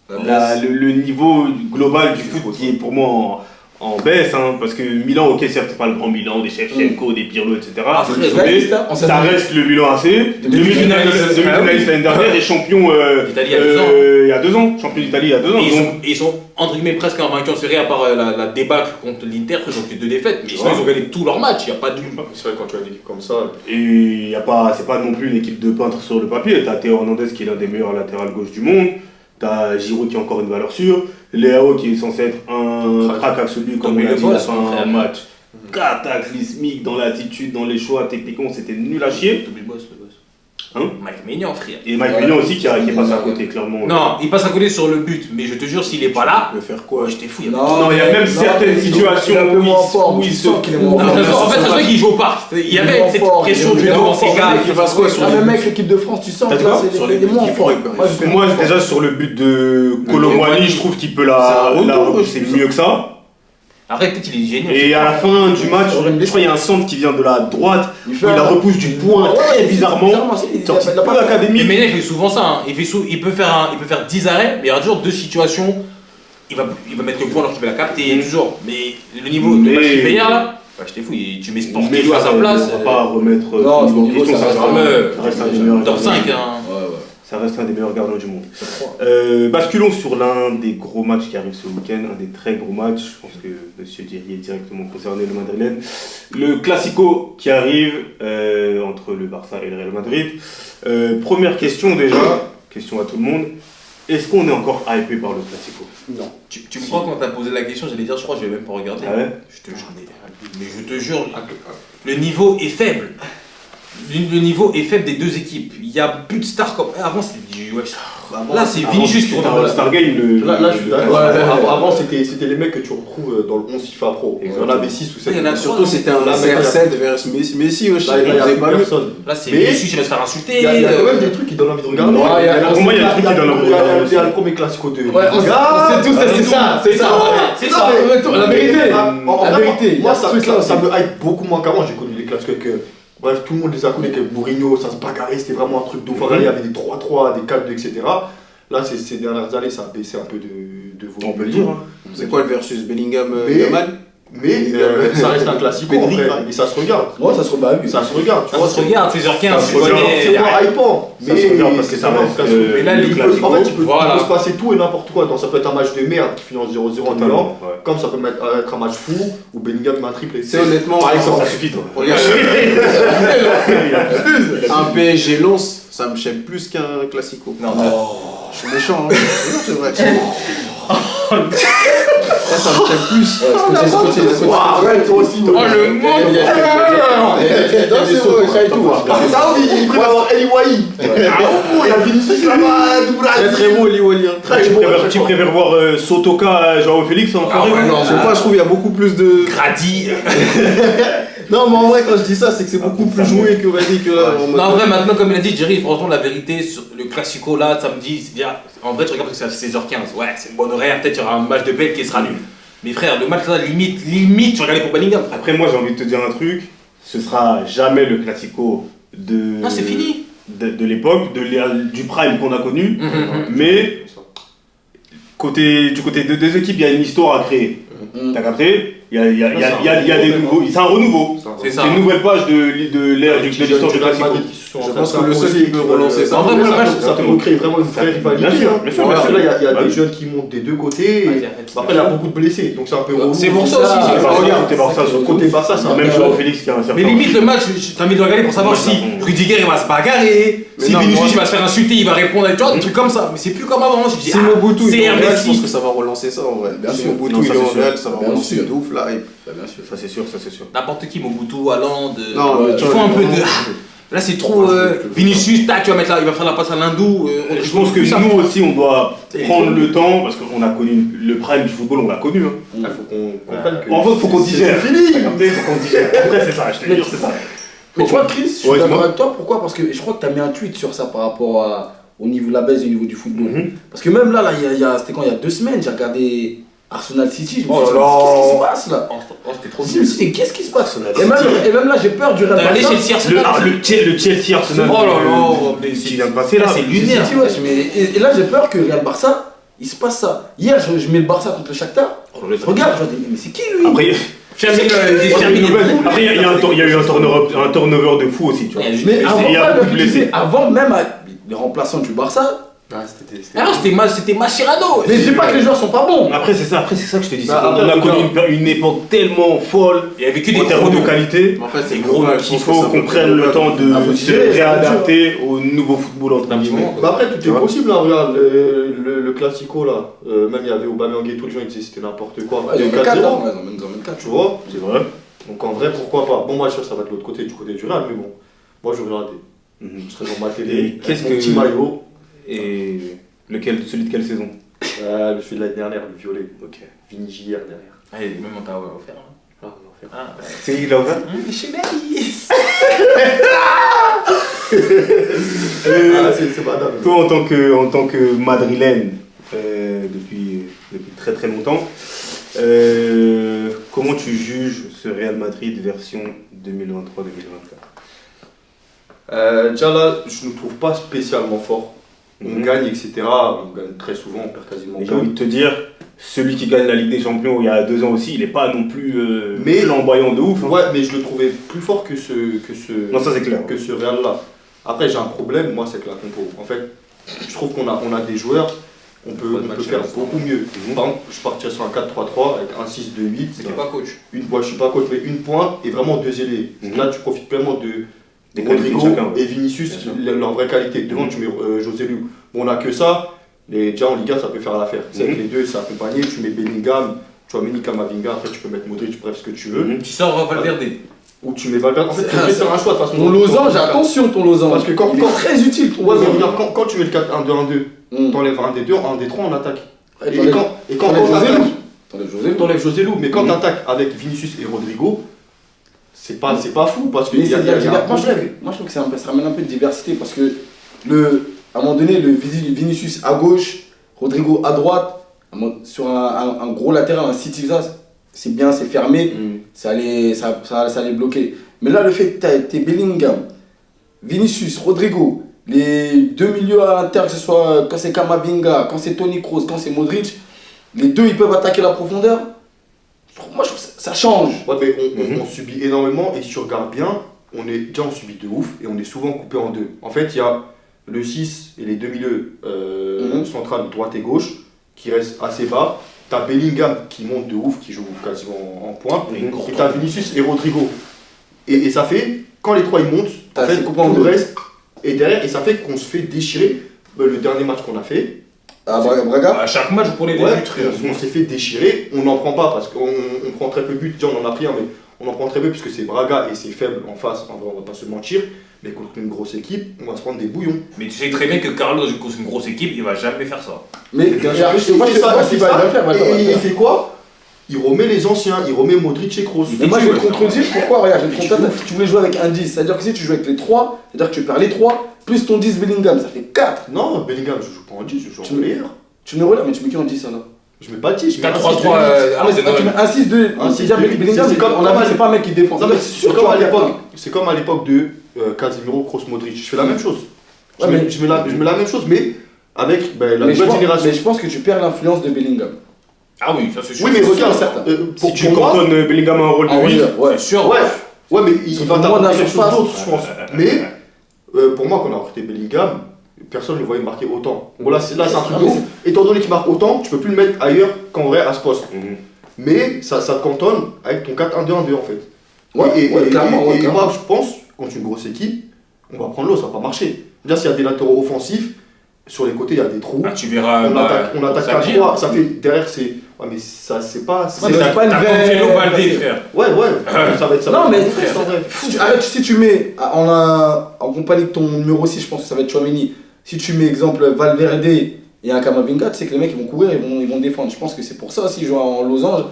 Speaker 1: le niveau global du foot qui est pour moi en baisse, hein, parce que Milan, ok, certes, c'est pas le grand Milan, des Shevchenko, des Pirlo, etc. Ça reste le Milan AC, demi-finaliste l'année dernière et champion il y a 2 ans. Champion d'Italie il y a 2 ans.
Speaker 5: Et ils sont entre guillemets presque invaincus en série à part la débâcle contre l'Inter, ils ont fait 2 défaites, mais sinon ils ont gagné tous leurs matchs, il n'y a pas de.
Speaker 3: C'est vrai quand tu as une équipe comme ça.
Speaker 1: Et c'est pas non plus une équipe de peintres sur le papier, t'as Théo Hernandez qui est l'un des meilleurs latérales gauche du monde. T'as Giroud qui a encore une valeur sûre, Léao qui est censé être un crack absolu comme il a dit à la fin d'un match. Cataclysmique dans l'attitude, dans les choix, techniquement c'était nul à chier.
Speaker 5: Le boss.
Speaker 1: Hein?
Speaker 5: Mike Maignan, frère.
Speaker 1: Et Mike Maignan aussi qui est passé à côté, clairement.
Speaker 5: Non, il passe à côté sur le but, mais je te jure, s'il est pas là,
Speaker 4: il peut faire quoi?
Speaker 5: J'étais fou.
Speaker 1: Non, il y a même certaines situations où il se.
Speaker 5: En fait, ça se voit qu'il joue au parc. Il y avait cette pression du dos dans ses gars.
Speaker 2: Il fasse quoi sur le mec, l'équipe de France, tu sens que c'est les moins forts.
Speaker 1: Moi, déjà sur le but de Colomboigny, je trouve qu'il peut c'est mieux que ça.
Speaker 5: Après, peut-être il est génial.
Speaker 1: Et à la fin du match, je crois qu'il y a un centre qui vient de la droite, où il la repousse du point très bizarrement.
Speaker 2: Il n'a pas
Speaker 1: l'académie.
Speaker 5: Mais Ménez, il fait souvent ça. Hein. Il peut faire 10 arrêts, mais il y aura toujours 2 situations. Il va mettre le point alors qu'il va la capter, toujours. Mais le niveau de match qu'il fait hier là, je t'ai fou, tu mets Sporting à sa place.
Speaker 1: On va pas remettre
Speaker 2: son niveau, ça
Speaker 1: reste un des meilleurs.
Speaker 5: Top 5.
Speaker 1: Ça reste un des meilleurs gardiens du monde. Basculons sur l'un des gros matchs qui arrive ce week-end, un des très gros matchs. Je pense que M. Thierry est directement concerné, le Madrilène. Le Classico qui arrive entre le Barça et le Real Madrid. Première question déjà, question à tout le monde. Est-ce qu'on est encore hypé par le Classico?
Speaker 2: Non.
Speaker 5: Tu me crois quand t'as posé la question, j'allais dire, je crois que je vais même pas regarder.
Speaker 1: Ah ouais?
Speaker 5: Mais je te jure, le niveau est faible. Le niveau est faible des deux équipes. Il y a plus de stars comme. Avant c'était du. Ouais. Là c'est Vinicius qui revient.
Speaker 1: Le Stargame,
Speaker 3: là je suis d'accord. Avant c'était les mecs que tu retrouves dans le 11 FIFA Pro. Il y en avait 6 ou 7.
Speaker 4: Surtout c'était un CR7 vers Messi.
Speaker 3: Là il n'y avait pas personne.
Speaker 5: Là c'est Vinicius qui va se faire insulter.
Speaker 3: Il y a quand même des trucs qui donnent envie de regarder.
Speaker 1: Pour moi il y a des trucs qui donnent envie de regarder.
Speaker 3: Il y a le premier Classico de.
Speaker 2: C'est ça. La vérité.
Speaker 3: Moi ça me hype beaucoup moins qu'avant. J'ai connu les Classicos que. Bref, tout le monde les a connus avec Mourinho, ça se bagarrait, c'était vraiment un truc d'ouf. Il y avait des 3-3, des 4-2, etc. Là, ces dernières années, ça a baissé un peu de volume.
Speaker 1: On peut le dire.
Speaker 4: C'est quoi le versus Bellingham
Speaker 3: mais ça reste un classique et ça se regarde.
Speaker 2: Ouais, ça se regarde.
Speaker 3: Ça se regarde.
Speaker 5: Ça se regarde, 16h15.
Speaker 3: C'est pas hypant.
Speaker 1: Ça se regarde parce que ça reste.
Speaker 5: Mais là,
Speaker 3: en fait, il peut se passer tout et n'importe quoi. Ça peut être un match de merde qui finit en 0-0 en Milan, comme ça peut être un match fou où Bellingham met un triplé.
Speaker 4: C'est honnêtement,
Speaker 1: par exemple, ça suffit.
Speaker 4: Regarde, un PSG Lens, ça me chaîne plus qu'un Classico.
Speaker 5: Non,
Speaker 4: je suis méchant, hein. C'est vrai. Ça me chaîne plus.
Speaker 3: Arrête toi aussi.
Speaker 5: Oh le monde.
Speaker 3: Ça il préfère avoir Eli Wahi. Il y a Vinicius là-bas.
Speaker 4: Très bon Eli Wahi.
Speaker 1: Tu préfères voir Sotoka, Joao Félix en forêt?
Speaker 4: Non, je trouve qu'il y a beaucoup plus de.
Speaker 5: Grady.
Speaker 4: Non, mais en vrai, quand je dis ça, c'est que c'est beaucoup plus joué que vas-y que là.
Speaker 5: Non, en vrai, maintenant, comme il a dit, Jerry, franchement, la vérité, sur le Classico là, samedi, c'est bien. En vrai, tu regardes parce que c'est à 16h15. Ouais, c'est une bonne horaire. Peut-être qu'il y aura un match de bête qui sera nul. Mais frère, le match là, limite, tu regardais pour Bellingham.
Speaker 1: Après, moi, j'ai envie de te dire un truc. Ce sera jamais le Classico de.
Speaker 5: Non, c'est fini.
Speaker 1: De l'époque, du prime qu'on a connu. Mais du côté de deux équipes, il y a une histoire à créer. T'as capté? Il y a des nouveaux. C'est un renouveau. C'est une nouvelle page de l'ère de l'histoire du Classico.
Speaker 4: Je pense que le seul qui peut relancer ça,
Speaker 3: en vrai, ça peut créer vraiment une vraie rivalité. Bien sûr. Là, il y a des jeunes qui montent des deux côtés. Après, il y a beaucoup de blessés, donc c'est un peu relou.
Speaker 5: C'est pour ça aussi.
Speaker 1: Côté Barça, c'est même Joao Félix qui a un certain.
Speaker 5: Mais limite, le match, t'as envie de regarder pour savoir si Rudiger il va se bagarrer, si Vinicius il va se faire insulter, il va répondre, tu vois, des trucs comme ça. Mais c'est plus comme avant.
Speaker 4: Si Mobutu il est en Real, je pense que ça va relancer ça en vrai. Si Mobutu il est en Real, ça va relancer de ouf la hype.
Speaker 1: Bien sûr, ça c'est sûr.
Speaker 5: N'importe qui, Mobutu, Haaland,
Speaker 4: il
Speaker 5: faut un peu de. Là c'est trop Vinicius, tac, tu vas mettre là, il va faire la passe à l'hindou.
Speaker 1: Je pense que nous aussi on doit prendre le temps parce qu'on a connu le prime du football, on l'a connu.
Speaker 3: Il faut qu'on comprenne que.
Speaker 1: En fait, faut qu'on digère. C'est fini. Faut qu'on digère. Après c'est ça, je te jure, c'est ça.
Speaker 2: Mais tu vois, Chris, je suis d'accord avec toi. Pourquoi? Parce que je crois que tu as mis un tweet sur ça par rapport au niveau de la baisse au niveau du football. Parce que même là, c'était quand il y a 2 semaines, j'ai regardé Arsenal City, je me suis dit, qu'est-ce qui se passe là?
Speaker 5: C'était trop
Speaker 2: Je me suis dit, qu'est-ce qui se passe? Et même là, j'ai peur du Real
Speaker 5: Barça.
Speaker 1: Le Chelsea Arsenal.
Speaker 5: Oh là là, mais
Speaker 1: qui vient de passer là,
Speaker 5: c'est lunaire.
Speaker 2: Et là, j'ai peur que Real Barça, il se passe ça. Hier, je mets le Barça contre le Shakhtar. Regarde, je dis, mais c'est qui lui?
Speaker 1: Après, il y a eu un turnover de fou aussi, tu vois.
Speaker 2: Mais avant même les remplaçants du Barça.
Speaker 5: C'était Mascherano.
Speaker 2: Mais je dis pas que les joueurs sont pas bons.
Speaker 1: Après c'est ça que je te dis. On a connu une époque tellement folle.
Speaker 5: Il y avait que des
Speaker 1: termes de qualité.
Speaker 5: En fait, c'est gros.
Speaker 1: Il faut qu'on prenne le temps de se réadapter au nouveau football entre guillemets.
Speaker 3: Après tout est possible. Regarde le Classico là. Même il y avait Aubameyang et tout, les gens ils disaient c'était n'importe quoi.
Speaker 2: Il y a 4-0.
Speaker 3: Tu vois.
Speaker 1: C'est vrai.
Speaker 3: Donc en vrai pourquoi pas. Bon moi je sais ça va de l'autre côté, du côté du Real, mais bon. Moi je vais regarder. Je serai dans ma télé.
Speaker 1: Qu'est-ce que
Speaker 3: petit maillot.
Speaker 1: Et celui de quelle saison?
Speaker 3: Le celui de l'année dernière, le violet.
Speaker 1: Ok.
Speaker 3: Vini JR derrière.
Speaker 5: Ah, même on t'a offert.
Speaker 3: Ah, on va faire.
Speaker 1: C'est qui l'a offert?
Speaker 3: C'est madame.
Speaker 1: Toi en tant que madrilène depuis très très longtemps, Comment tu juges ce Real Madrid version 2023-2024
Speaker 3: Déjà là, je ne trouve pas spécialement fort. On gagne, etc. On gagne très souvent, on perd quasiment.
Speaker 1: J'ai envie de te dire, celui qui gagne la Ligue des Champions il y a 2 ans aussi, il n'est pas non plus flamboyant de ouf. Hein.
Speaker 3: Ouais, mais je le trouvais plus fort que ce
Speaker 1: non, ça c'est clair.
Speaker 3: Que ce Real là. Après, j'ai un problème, moi, c'est que la compo. En fait, je trouve qu'on a des joueurs, on peut faire beaucoup mieux. Par exemple, je partirais sur un 4-3-3 avec un 6-2-8.
Speaker 5: Mais tu n'es pas coach.
Speaker 3: Je suis pas coach, mais une pointe et vraiment 2 ailiers. Là, tu profites pleinement de Rodrigo et Vinicius, leur vraie qualité. Devant, tu mets José Lu. Bon, on n'a que ça. Déjà en Liga, ça peut faire l'affaire. C'est avec les deux, c'est accompagné. Tu mets Bellingham, tu vois, Kamavinga, après tu peux mettre Modric, bref, ce que tu veux.
Speaker 5: Tu sors Valverde.
Speaker 3: Ou tu mets Valverde. En fait, tu peux faire un choix de toute façon.
Speaker 2: Ton losange, attention ton losange.
Speaker 3: Parce que quand
Speaker 2: très utile ton
Speaker 3: losange. Quand tu mets le 4-1-2-1-2, t'enlèves un des deux, un des trois en attaque. Et quand t'enlèves José Lu. Mais quand t'attaques avec Vinicius et Rodrigo, c'est pas fou parce que
Speaker 2: moi je trouve que ça ramène un peu de diversité parce que à un moment donné le Vinicius à gauche, Rodrigo à droite, sur un gros latéral, un City, c'est bien, c'est fermé, ça allait bloquer. Mais là le fait que t'es Bellingham, Vinicius, Rodrigo, les deux milieux à l'intérieur, que ce soit quand c'est Kamavinga, quand c'est Toni Kroos, quand c'est Modric, les deux ils peuvent attaquer la profondeur. Moi je trouve que ça change.
Speaker 3: Ouais, mais on subit énormément et si tu regardes bien, on subit de ouf et on est souvent coupé en deux. En fait, il y a le 6 et les deux milieux centrales, droite et gauche, qui restent assez bas. T'as Bellingham qui monte de ouf, qui joue quasiment en pointe. Et t'as Vinicius et Rodrigo. Et ça fait, quand les trois ils montent, en fait, tout le reste est derrière et ça fait qu'on se fait déchirer. Le dernier match qu'on a fait,
Speaker 2: à Braga,
Speaker 5: à chaque match, vous prenez des buts.
Speaker 3: On s'est fait déchirer, on n'en prend pas parce qu'on prend très peu de buts. Déjà, on en a pris un, mais on en prend très peu puisque c'est Braga et c'est faible en face, on va pas se mentir. Mais contre une grosse équipe, on va se prendre des bouillons.
Speaker 5: Mais tu sais très bien que Carlos, contre une grosse équipe, il va jamais faire ça.
Speaker 2: Mais
Speaker 3: il fait quoi? Il remet les anciens, il remet Modric et Kroos.
Speaker 2: Mais moi je vais te contredire, pourquoi? Regarde, tu voulais jouer avec un 10, c'est-à-dire que si tu joues avec les 3, c'est-à-dire que tu perds les 3, plus ton 10 Bellingham, ça fait 4.
Speaker 3: Non, Bellingham, je joue pas en 10, je joue en meilleur.
Speaker 2: Tu mets relais, mais tu mets qui en 10 alors?
Speaker 3: Je mets pas 10, je mets
Speaker 5: 4-3-3.
Speaker 3: tu
Speaker 2: mets un 6-2. Bellingham, c'est pas un mec qui défend.
Speaker 3: C'est comme à l'époque de Casemiro, Kroos, Modric. Je fais la même chose. Je mets la même chose, mais avec la nouvelle génération.
Speaker 2: Mais je pense que tu perds l'influence de Bellingham.
Speaker 5: Ah oui, ça c'est sûr.
Speaker 3: Oui, mais regarde,
Speaker 1: si tu cantonnes Bellingham a un rôle de 8,
Speaker 2: c'est sûr.
Speaker 3: Ouais, mais il va
Speaker 2: t'apporter quelque chose
Speaker 3: d'autre, je pense. Mais pour moi, quand on a recruté Bellingham, personne ne le voyait marquer autant. Bon, là, c'est un truc de ouf. Étant donné qu'il marque autant, tu peux plus le mettre ailleurs qu'en vrai à ce poste. Mais ça te cantonne avec ton 4-1-2-1-2 en fait. Et moi, je pense, contre une grosse équipe, on va prendre l'eau, ça va pas marcher. Déjà, s'il y a des latéraux offensifs, sur les côtés, il y a des trous.
Speaker 5: Ah, tu verras.
Speaker 3: On attaque à 3, ça fait derrière, c'est. Ouais, mais ça, c'est pas.
Speaker 2: C'est pas une vraie.
Speaker 5: Frère.
Speaker 3: Ouais, ça va être ça.
Speaker 2: Non, mais arrête, si tu mets en compagnie de ton numéro 6, je pense que ça va être Tchouaméni. Si tu mets exemple Valverde et un Kamavinga, tu sais que les mecs ils vont courir, ils vont défendre. Je pense que c'est pour ça aussi, ils jouent en losange.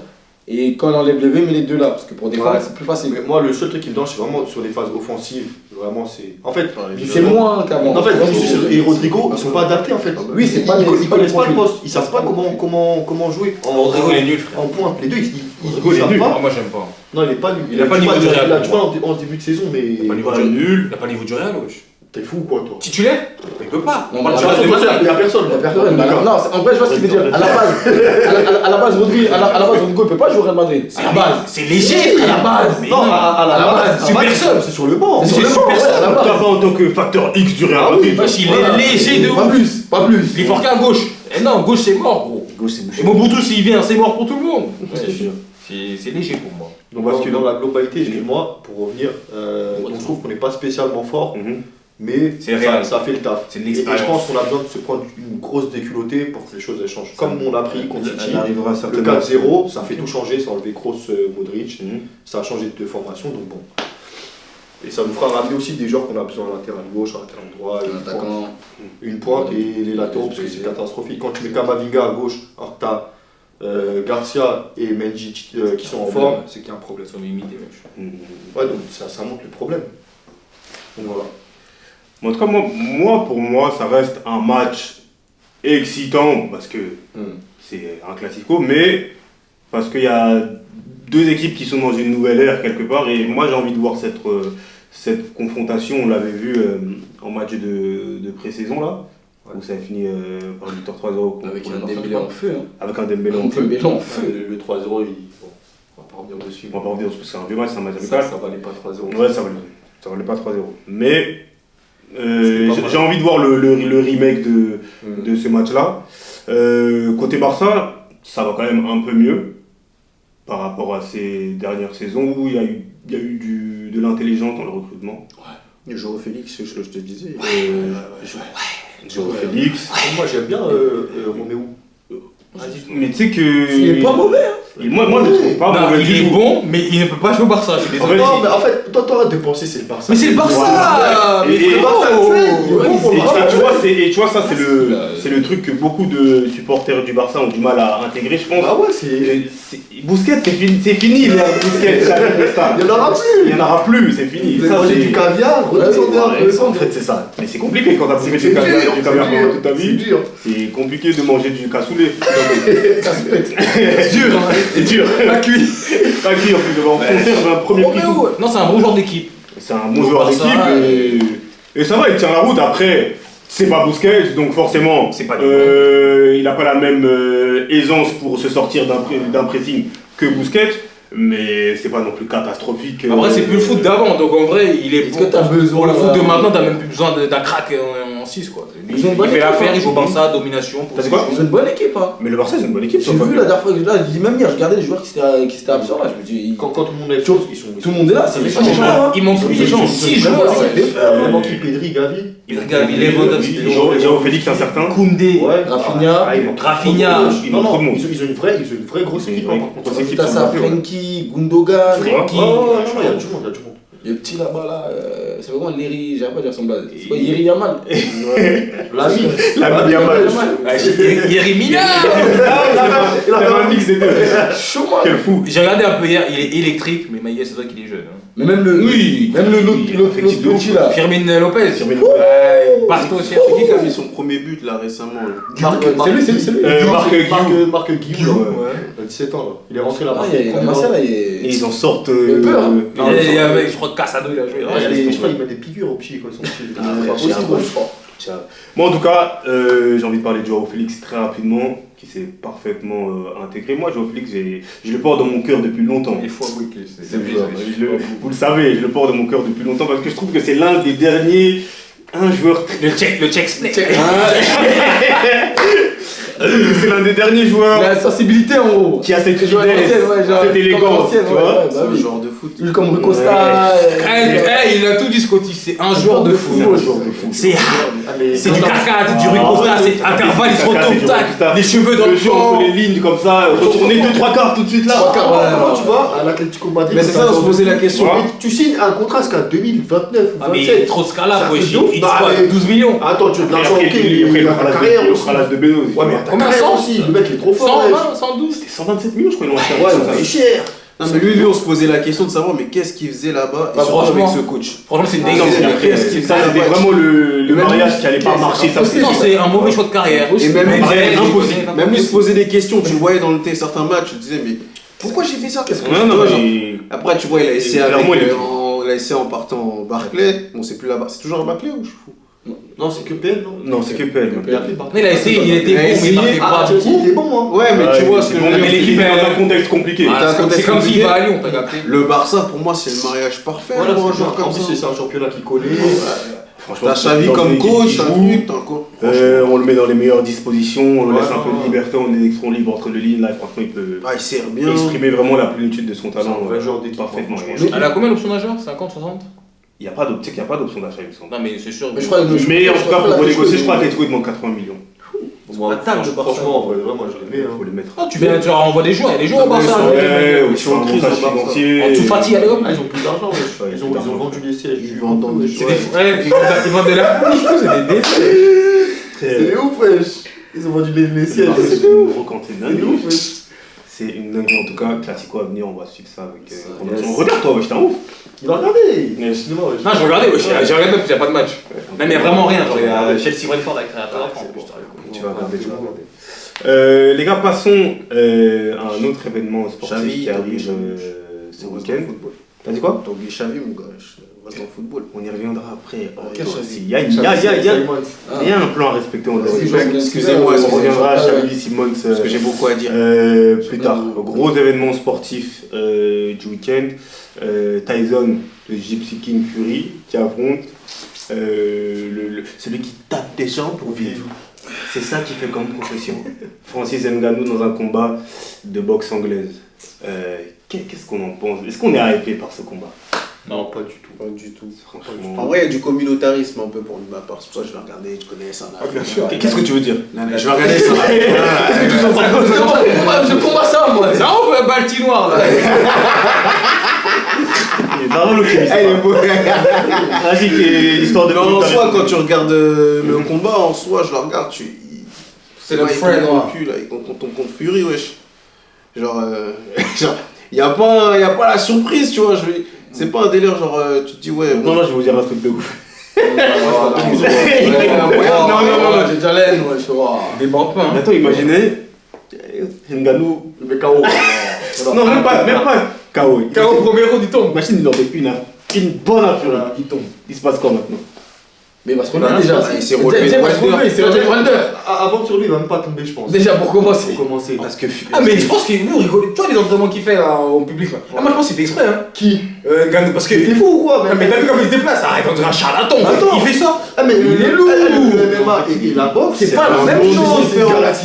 Speaker 2: Et quand on enlève les V, mais les deux là, parce que pour défendre c'est plus facile.
Speaker 3: Mais moi, le seul truc qui me dérange, c'est vraiment sur les phases offensives. Vraiment, c'est. En fait,
Speaker 2: c'est moins qu'avant.
Speaker 3: En fait, Vinicius et Rodrigo, ils sont pas adaptés en fait.
Speaker 2: Oui, c'est pas
Speaker 3: ils connaissent pas le poste, ils savent pas comment jouer.
Speaker 5: Rodrigo, il est nul, frère.
Speaker 3: En pointe, les deux, ils
Speaker 5: savent pas. Moi, j'aime pas.
Speaker 3: Non, il est pas nul.
Speaker 5: Il a pas le niveau du Real.
Speaker 3: Il a du mal en début de saison, mais.
Speaker 5: Il a pas le niveau nul. Il a pas le niveau du Real, wesh.
Speaker 3: T'es fou ou quoi, toi?
Speaker 5: Titulaire? Il peut pas.
Speaker 3: Il y a personne.
Speaker 2: Non, en vrai, je vois ce qu'il veut dire. À la base, Rodrigo, il peut pas jouer au Real Madrid.
Speaker 5: À la base. C'est léger,
Speaker 2: à la base.
Speaker 3: Non, à la base,
Speaker 5: c'est personne.
Speaker 3: C'est sur le banc.
Speaker 2: C'est sur le banc.
Speaker 1: T'as pas en tant que facteur X du Real Madrid.
Speaker 5: Il est léger de ouf.
Speaker 2: Pas plus.
Speaker 5: Il est fort qu'à gauche. Et non, gauche c'est mort, gros. Et Mobutu, s'il vient, c'est mort pour tout le monde. C'est léger pour moi.
Speaker 3: Donc, parce que dans la globalité, excuse-moi, pour revenir, je trouve qu'on n'est pas spécialement fort. Mais ça fait le taf. Et je pense qu'on a besoin de se prendre une grosse déculottée pour que les choses changent. Comme on a pris contre City, le 4-0, ça fait tout changer, ça a enlevé Kroos, Modric, ça a changé de formation, donc bon. Et ça nous fera ramener aussi des joueurs qu'on a besoin à latéral gauche, à latéral droit, une pointe et les latéraux, parce que c'est catastrophique. Quand tu mets Kamavinga à gauche, alors que tu as Garcia et Mendy qui sont en forme, c'est qu'il y a un problème.
Speaker 5: Ils sont limités, même.
Speaker 3: Ouais, donc ça montre le problème. Donc voilà.
Speaker 1: En tout cas, pour moi, ça reste un match excitant parce que c'est un classico, mais parce qu'il y a deux équipes qui sont dans une nouvelle ère quelque part. Et moi, j'ai envie de voir cette confrontation. On l'avait vu en match de pré-saison là. Où ça a fini par une victoire 3-0
Speaker 2: avec un Dembélé en feu.
Speaker 1: Avec un Dembélé en feu.
Speaker 3: Le 3-0, on va pas revenir dessus.
Speaker 1: On va pas revenir parce que c'est un vieux match, c'est un match amical.
Speaker 3: Ça valait pas 3-0.
Speaker 1: Ouais, ça valait pas 3-0. Mais j'ai envie de voir le remake de ce match-là. Côté Barça, ça va quand même un peu mieux par rapport à ces dernières saisons où il y a eu de l'intelligence dans le recrutement.
Speaker 3: Ouais. Joao Félix, je te disais.
Speaker 1: Joao Félix.
Speaker 3: Moi j'aime bien Roméo.
Speaker 1: Mais tu sais que.
Speaker 2: Il est pas mauvais.
Speaker 1: Moi je le trouve pas mauvais.
Speaker 5: Il est bon, mais il ne peut pas jouer au Barça. Je suis désolé.
Speaker 3: Non, mais en fait, toi t'arrêtes de penser c'est le Barça.
Speaker 5: Mais c'est le Barça.
Speaker 1: Et tu vois, ça c'est le truc que beaucoup de supporters du Barça ont du mal à intégrer, je pense.
Speaker 3: Ah ouais, c'est.
Speaker 1: Busquets, c'est fini, Busquets.
Speaker 3: Il n'y en aura plus.
Speaker 1: Il n'y en aura plus, c'est fini.
Speaker 3: Vous avez mangé du caviar, redescendez un peu.
Speaker 1: En fait, c'est ça. Mais c'est compliqué quand t'as bouffé du caviar pendant toute ta vie.
Speaker 3: C'est dur.
Speaker 1: C'est compliqué de manger du cassoulet.
Speaker 5: C'est dur, hein.
Speaker 1: C'est dur.
Speaker 5: Pas cuit.
Speaker 1: Pas cuit en plus. On conserve un premier prix.
Speaker 5: Non, c'est un bon joueur d'équipe.
Speaker 1: C'est un bon joueur d'équipe et ça va, il tient la route. Après, c'est pas Busquets, donc forcément, il n'a pas la même aisance pour se sortir d'un pressing que Busquets. Mais c'est pas non plus catastrophique.
Speaker 5: Après, c'est plus le foot d'avant, donc en vrai, il est.
Speaker 2: Est-ce que t'as besoin.
Speaker 5: Pour le foot de maintenant, t'as même plus besoin d'un crack en 6 quoi. Il fait l'affaire, il joue au Barça, domination.
Speaker 1: T'as quoi?
Speaker 2: Ils ont une bonne équipe, hein.
Speaker 1: Mais le Barça, c'est une bonne équipe.
Speaker 2: J'ai vu la dernière fois que même hier, je regardais les joueurs qui étaient absents là. Je me dis.
Speaker 3: Quand tout le monde est
Speaker 2: Tout le monde est là, c'est méchant.
Speaker 5: Il manque 6 joueurs.
Speaker 3: Il manque Pedri, Gavi.
Speaker 5: Lewandowski,
Speaker 1: Joao Félix, un certain.
Speaker 5: Koundé,
Speaker 2: Rafinha.
Speaker 5: Rafinha.
Speaker 1: Il manque trop de monde.
Speaker 3: Ils ont une vraie grosse équipe.
Speaker 2: T'as ça, Frenkie, Gundogan.
Speaker 3: Il y a du monde.
Speaker 2: Il y a le petit là-bas là, c'est vraiment Léry, j'arrive pas à dire son blague. C'est pas Yeri Yamal.
Speaker 1: Lamine Yamal.
Speaker 5: Yeri Mina.
Speaker 1: Il a un mix des deux. Quel fou.
Speaker 5: J'ai regardé un peu hier, il est électrique, mais Maïs, c'est vrai qu'il est jeune.
Speaker 2: Mais même le l'autre petit là.
Speaker 5: Firmin Lopez. Barto, c'est
Speaker 4: qui a mis son premier but là récemment?
Speaker 2: C'est lui.
Speaker 3: Marc Guillaume. Il a 17 ans là. Il est rentré là-bas.
Speaker 1: Et ils en sortent.
Speaker 5: Je crois que Casado il a joué.
Speaker 3: Je crois qu'il met des piqûres au pied quand ils sont petits.
Speaker 1: Moi en tout cas, j'ai envie de parler de Joao Félix très rapidement, qui s'est parfaitement intégré. Moi, Joao Félix, je le porte dans mon cœur depuis longtemps.
Speaker 3: Il faut avouer que
Speaker 1: vous le savez, je le porte dans mon cœur depuis longtemps parce que je trouve que c'est l'un des derniers joueur.
Speaker 5: Le check split.
Speaker 1: C'est l'un des derniers joueurs.
Speaker 2: La sensibilité en haut.
Speaker 1: Qui a cette élégance, tu vois.
Speaker 4: C'est un joueur de foot.
Speaker 2: Comme Rui Costa.
Speaker 5: Il a tout dit Scotty, c'est un joueur de foot. C'est du caca, c'est du Rui Costa, c'est intervalle, il se retourne, tac, les cheveux dans le
Speaker 1: jeu entre les lignes comme ça, retourner 2-3 quarts tout de suite là.
Speaker 3: Tu vois, à l'Atlético Madrid.
Speaker 2: Mais c'est ça, on se posait la question.
Speaker 3: Tu signes un contrat jusqu'à 2029 ou 2027.
Speaker 5: Mais trop ce cas-là, il touche 12 millions.
Speaker 3: Attends, tu veux de l'argent, ok,
Speaker 1: il a carrière aussi. De Beno aussi.
Speaker 3: Combien 100 aussi, le mec il est trop fort.
Speaker 5: 120, 112.
Speaker 1: C'était 127 millions, je crois.
Speaker 3: Ouais, ça fait cher.
Speaker 4: Non, mais lui, on se posait la question de savoir, mais qu'est-ce qu'il faisait là-bas et surtout avec ce coach.
Speaker 5: Franchement, c'est une dégueulasse.
Speaker 1: C'était vraiment le mariage qui allait pas marcher.
Speaker 5: Non, c'est un mauvais choix de carrière.
Speaker 4: Et même lui se posait des questions, tu le voyais dans certains matchs, tu te disais, mais pourquoi j'ai fait ça? Qu'est-ce que après, tu vois, il a essayé en partant en Barclay. Bon, c'est plus là-bas. C'est toujours à Barclay ou je suis fou?
Speaker 3: Non, c'est que PL, non?
Speaker 1: Non, c'est que PL.
Speaker 5: Il a essayé, il était bon, mais il marquait pas beaucoup.
Speaker 3: Il était bon, hein.
Speaker 4: Ouais, mais tu vois ce que
Speaker 1: mais l'équipe est dans un contexte compliqué.
Speaker 5: C'est comme s'il va à Lyon, t'as capté.
Speaker 4: Le Barça, pour moi, c'est le mariage parfait.
Speaker 3: Voilà,
Speaker 4: pour un joueur comme
Speaker 3: en plus,
Speaker 4: ça.
Speaker 3: c'est un championnat qui connaît.
Speaker 1: Franchement,
Speaker 4: t'as Xavi comme coach,
Speaker 1: on le met dans les meilleures dispositions, on le laisse un peu de liberté, on est extrêmement libre entre les lignes. Là, franchement, il peut
Speaker 4: il sert bien.
Speaker 1: exprimer vraiment la plénitude de son talent.
Speaker 3: C'est un vrai joueur d'équipe,
Speaker 1: parfaitement.
Speaker 5: Elle a combien l'option d'agent? 50, 60?
Speaker 1: Il n'y a pas d'option d'achat, il me semble.
Speaker 5: Non, mais c'est sûr.
Speaker 1: Mais en tout cas, pour renégocier, je crois qu'Atletico demande 80 millions.
Speaker 3: Franchement, moi je les mets.
Speaker 1: Il faut les mettre.
Speaker 5: Tu envoies des joueurs, il y a des joueurs au Barça.
Speaker 1: Ils sont en crise financier.
Speaker 5: En dessous Fati, allez hop.
Speaker 3: Ils ont plus d'argent, ils ont vendu les sièges.
Speaker 4: Ils vendent dans des
Speaker 5: C'est des frères, ils vendent de la pouliche, c'est des défis.
Speaker 3: C'est des ouf, wesh. Ils ont vendu les sièges.
Speaker 1: C'est une ouf. C'est une dinguerie en tout cas. Classico à venir, on va suivre ça avec. Regarde toi, wesh, t'es un ouf.
Speaker 3: Il a regardé. Excusez-moi, wesh.
Speaker 5: Non, j'ai regardé, j'ai regardé parce qu'il n'y a pas de match. Même il n'y a vraiment rien. Genre, il y a Chelsea Brentford avec Real.
Speaker 1: Tu vas regarder. Les gars, passons à un autre événement sportif qui arrive ce week-end. T'as dit quoi?
Speaker 4: T'as oublié Xavi, mon gars. Je reste dans le football.
Speaker 1: On y reviendra après.
Speaker 4: Quel Xavi?
Speaker 1: Il y a un plan à respecter.
Speaker 4: Excusez-moi,
Speaker 1: on reviendra à Xavi Simons
Speaker 4: parce que j'ai beaucoup à dire.
Speaker 1: Plus tard. Gros événement sportif du week-end. Tyson de Gypsy King Fury qui affronte celui qui tape des gens pour vivre. C'est ça qu'il fait comme profession. Francis Ngannou dans un combat de boxe anglaise. Qu'est-ce qu'on en pense? Est-ce qu'on est hypé par ce combat?
Speaker 3: Non, pas du tout.
Speaker 4: Pas du tout.
Speaker 1: Franchement.
Speaker 4: En vrai, il y a du communautarisme un peu pour ma part. C'est pour ça que je vais regarder, tu connais ça.
Speaker 5: Bien sûr.
Speaker 1: Qu'est-ce que tu veux dire?
Speaker 4: Je vais regarder ça.
Speaker 2: Je combats ça, moi.
Speaker 5: Ça, on veut un balti noir là.
Speaker 1: Il est vraiment le Vas-y, histoire de.
Speaker 4: Non, en soi, quand tu regardes le combat, en soi, je le regarde,
Speaker 5: C'est notre frère noir.
Speaker 4: Contre Fury, wesh. Genre, il y a pas la surprise, tu vois. C'est pas un délire, genre, tu te dis, ouais.
Speaker 1: Non, je vais vous dire un truc de ouf.
Speaker 2: Non, j'ai déjà l'aine, ouais, je vois.
Speaker 5: Des bandes pas.
Speaker 1: Attends, imaginez. Ngannou.
Speaker 3: Le KO.
Speaker 1: Non, même pas KO.
Speaker 5: KO premier round, il tombe.
Speaker 1: Imagine, il en fait une bonne affaire. Il tombe. Il se passe quoi maintenant?
Speaker 2: Mais il va se relever déjà.
Speaker 4: Il s'est relevé.
Speaker 2: Il s'est relevé Wilder.
Speaker 3: Avant sur lui, il va même pas tomber, je pense.
Speaker 2: Déjà pour commencer.
Speaker 3: Pour commencer.
Speaker 1: Parce que.
Speaker 5: Ah, mais je pense qu'il nous rigole. Tu vois les entraînements qu'il fait là en public là. Ah, moi je pense qu'il fait exprès, hein.
Speaker 3: Qui?
Speaker 5: Ngannou, parce que.
Speaker 3: T'es fou ou quoi?
Speaker 5: Mais t'as vu comme il se déplace? Arrête, on dirait un charlatan.
Speaker 3: Attends.
Speaker 5: Il fait ça.
Speaker 3: Ah, mais
Speaker 5: il est lourd.
Speaker 3: Le MMA et la boxe,
Speaker 2: C'est pas la même chose.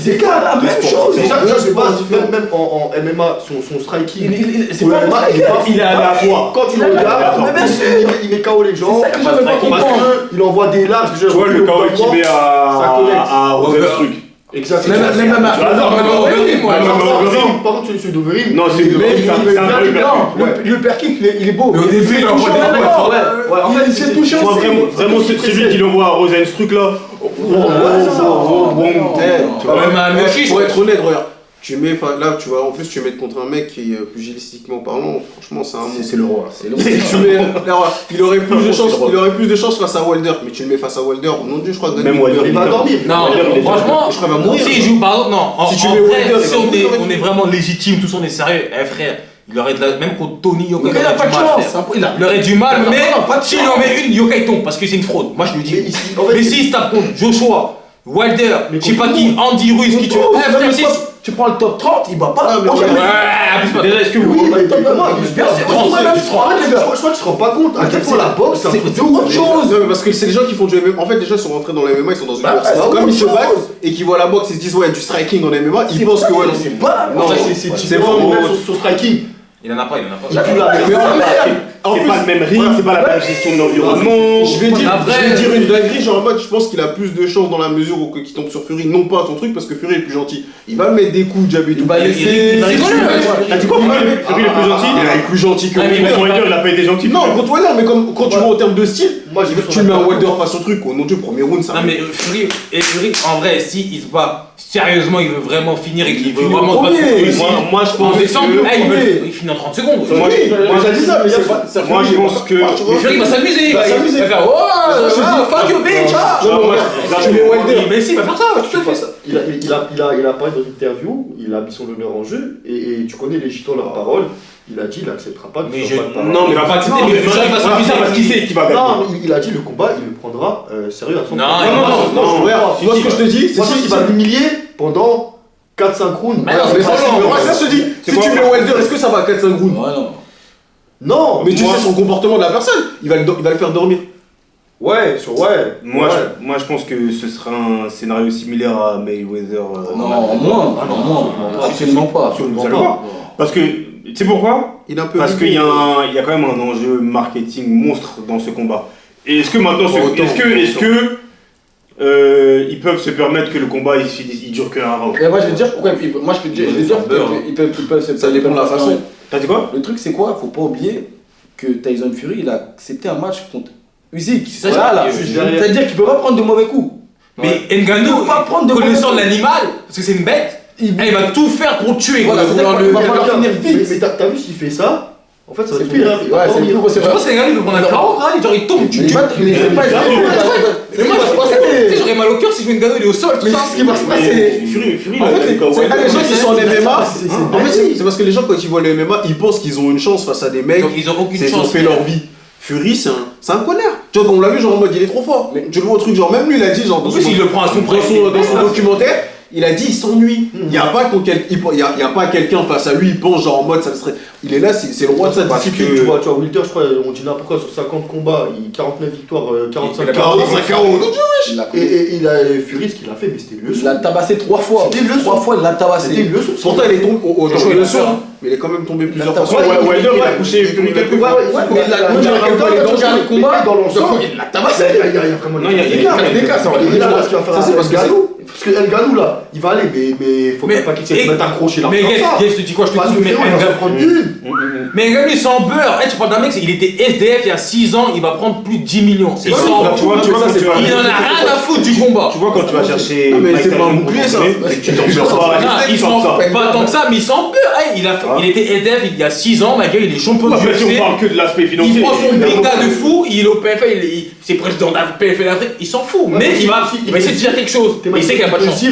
Speaker 2: C'est pas la même chose.
Speaker 3: Déjà, je pense, même en MMA, son striking.
Speaker 2: C'est pas le striking.
Speaker 1: Il est aléatoire.
Speaker 3: Quand tu le regardes, il met KO les gens.
Speaker 2: C'est ça que je veux pas comprendre.
Speaker 3: Il envoie des larges.
Speaker 1: Tu vois le KO qui met à Rosenstruck.
Speaker 3: Exactement.
Speaker 2: Même
Speaker 3: Par contre, celui d'Overeem.
Speaker 1: Non, c'est
Speaker 2: le perkick, il est beau.
Speaker 5: Mais au début, il envoie des
Speaker 3: Ouais, en fait,
Speaker 2: il s'est touché aussi.
Speaker 1: Vraiment, c'est celui qui l'envoie à Rosenstruck là.
Speaker 4: Pour être honnête, regarde. Là, tu vois, en plus, tu mets contre un mec qui est pugilistiquement parlant, franchement, c'est un monstre.
Speaker 1: C'est le roi.
Speaker 4: Il aurait plus de chance face à Wilder, mais tu le mets face à Wilder, au nom de Dieu, je crois que
Speaker 1: Même Wilder,
Speaker 3: il va dormir.
Speaker 5: Non, franchement,
Speaker 4: je crois qu'il va mourir.
Speaker 5: si il joue, pardon, non.
Speaker 4: Si tu
Speaker 5: En
Speaker 4: mets
Speaker 5: vrai,
Speaker 4: Wilder,
Speaker 5: si on est vraiment légitime, tous on est sérieux, frère. Il aurait même contre Tony Yoka,
Speaker 2: Il a pas de chance.
Speaker 5: il aurait du mal, mais s'il en met une, Yoka il tombe parce que c'est une fraude. Moi je le dis. Mais s'il se tape contre Joshua, Wilder, je sais pas qui, Andy Ruiz, qui tu veux.
Speaker 2: Tu prends le top 30, il bat pas.
Speaker 1: Déjà, est-ce que vous.
Speaker 3: Je crois que tu te rends pas compte à quel point la boxe, c'est autre chose.
Speaker 4: Non, mais parce que c'est les gens qui font du MMA. En fait, les gens ils sont rentrés dans le MMA, ils sont dans une course. Comme ils se battent et qu'ils voient la boxe, ils se disent, ouais, du striking en MMA, ils pensent que ouais,
Speaker 2: c'est pas.
Speaker 3: Non, c'est différent. Même sur striking.
Speaker 5: Il en a pas.
Speaker 1: C'est pas le même ring, c'est pas la même gestion de l'environnement.
Speaker 4: Je vais dire une dinguerie, genre en mode, je pense qu'il a plus de chance dans la mesure où qu'il tombe sur Fury, non pas ton truc, parce que Fury est plus gentil. Il va mettre des coups, jab et tout.
Speaker 2: Il va laisser.
Speaker 1: T'as dit quoi, Fury le plus gentil?
Speaker 4: Il est plus gentil que
Speaker 1: Wilder, il a pas été gentil.
Speaker 4: Non, contre Wilder, mais quand tu vois en termes de style,
Speaker 3: Moi,
Speaker 4: tu mets un Wilder face au truc, au nom de Dieu, premier round, ça.
Speaker 5: Non mais Fury, en vrai, si il se bat sérieusement, il veut vraiment finir et qu'il veut vraiment se battre.
Speaker 1: Moi, je pense
Speaker 5: En décembre,
Speaker 1: que.
Speaker 5: il finit en 30 secondes.
Speaker 1: Moi,
Speaker 3: j'ai dit ça, mais
Speaker 1: moi, je pense que.
Speaker 5: Mais Fury va s'amuser. Il va faire oh, fuck you bitch.
Speaker 4: Tu mets Wilder.
Speaker 5: Mais si, il va faire ça, tout à fait.
Speaker 3: Il a parlé dans une interview, il a mis son honneur en jeu, et tu connais les Gitans, leur parole. Il a dit, il n'acceptera pas de
Speaker 5: Mais
Speaker 3: faire pas de parole.
Speaker 1: Non, mais il va pas accepter, mais il va s'amuser parce qu'il sait qu'il va gagner.
Speaker 3: Non, mais il a dit le combat, il le prendra sérieux à 100%.
Speaker 4: Non, regarde, moi ce que je te dis, c'est
Speaker 3: qu'il va l'humilier pendant 4-5 rounds.
Speaker 4: Mais non, mais ça je te dis, si tu mets Wilder, est-ce que ça va à 4-5 rounds?
Speaker 3: Non.
Speaker 4: Mais tu sais son comportement de la personne, il va le faire dormir.
Speaker 3: Ouais.
Speaker 1: Moi, je pense que ce sera un scénario similaire à Mayweather.
Speaker 2: Non, moins. Absolument pas.
Speaker 1: Vous allez voir. Parce que, tu sais pourquoi? Parce qu'il y a quand même un enjeu marketing monstre dans ce combat. Et est-ce que maintenant, ils peuvent se permettre que le combat il dure qu'un round?
Speaker 2: Moi je vais te dire pourquoi. Moi je peux te dire qu'ils peuvent se.
Speaker 4: Ça dépend de la façon.
Speaker 1: T'as dit quoi?
Speaker 2: Le truc c'est quoi? Faut pas oublier que Tyson Fury il a accepté un match contre Usyk.
Speaker 5: C'est ça,
Speaker 2: c'est-à-dire qu'il peut pas prendre de mauvais coups.
Speaker 5: Mais Ngannou, connaissant l'animal, parce que c'est une bête, il va tout faire pour le tuer.
Speaker 2: Voilà, il va falloir finir vite.
Speaker 3: Mais t'as vu s'il fait ça? En fait, ça va
Speaker 2: c'est pire. Ouais, c'est pire.
Speaker 5: Je pense que Ngannou, il veut prendre un KO, genre il tombe, tu
Speaker 2: mais c'est pas
Speaker 5: Mais moi, j'aurais mal au cœur si je mets Ngannou, il est au sol, tout ça.
Speaker 2: Ce qui va se passer.
Speaker 1: Fury,
Speaker 4: En fait, les gens qui sont en MMA, en fait, c'est parce que les gens, quand ils voient le MMA, ils pensent qu'ils ont une chance face à des mecs.
Speaker 5: Donc, ils ont aucune
Speaker 4: Ils ont
Speaker 5: chance.
Speaker 4: fait leur vie. Fury, c'est un connard. Tu vois, quand on l'a vu, genre en mode il est trop fort. Mais tu le vois au truc, genre même lui, il a dit, genre
Speaker 5: En plus, il le prend à son
Speaker 4: dans son documentaire, il a dit il s'ennuie. Il n'y a pas quelqu'un face à lui, il pense genre en mode ça serait. Il est là, c'est le roi de sa discipline.
Speaker 3: Tu vois, Wilder, je crois, on dit n'importe quoi sur 50 combats, 49 victoires, 45
Speaker 2: KO.
Speaker 3: Et il a Fury, ce qu'il a fait, mais c'était une leçon.
Speaker 2: Il l'a tabassé 3 fois.
Speaker 3: C'était une leçon.
Speaker 2: 3 fois, il l'a tabassé.
Speaker 3: C'était une leçon.
Speaker 4: Pourtant, il est tombé au
Speaker 5: J'ai une leçon.
Speaker 4: mais il est quand même tombé plusieurs
Speaker 2: Attends,
Speaker 4: fois.
Speaker 1: Wilder, il a couché Fury quelques fois.
Speaker 2: Il a le combat
Speaker 3: dans l'ensemble.
Speaker 2: il l'a tabassé.
Speaker 3: Il y a vraiment
Speaker 5: Non, il y a
Speaker 2: des cas, ça.
Speaker 3: Ça, c'est parce que parce que Ngannou là, il va aller, mais faut pas qu'il se mette accroché là.
Speaker 5: Mais je te dis quoi, je te
Speaker 3: Pas
Speaker 5: dis,
Speaker 3: de
Speaker 5: mais
Speaker 3: frérot, il va se prendre une.
Speaker 5: Mais Ngannou, il s'en beurre. Tu parles d'un mec, il était SDF il y a 6 ans, il va prendre plus de 10 millions. Il s'en
Speaker 1: Tu vois,
Speaker 5: il en a rien à foutre du combat.
Speaker 1: Tu vois, quand tu vas chercher.
Speaker 4: mais
Speaker 1: Mike
Speaker 4: c'est pas
Speaker 1: Tyson
Speaker 4: un
Speaker 1: pour
Speaker 4: bouclier, ça.
Speaker 1: t'entraîner, tu t'en sors pas.
Speaker 5: Non, il s'en pas tant que ça, mais il s'en beurre. Il était SDF il y a 6 ans, ma gueule, il est champion du
Speaker 1: Après, si on
Speaker 5: UFC.
Speaker 1: parle que de l'aspect financier.
Speaker 5: Il prend son binga de fou, il est au PFL, c'est président de la PFL d'Afrique, il s'en fout. Mais il va essayer de faire quelque chose. Mais il sait qu'il a pas de chance.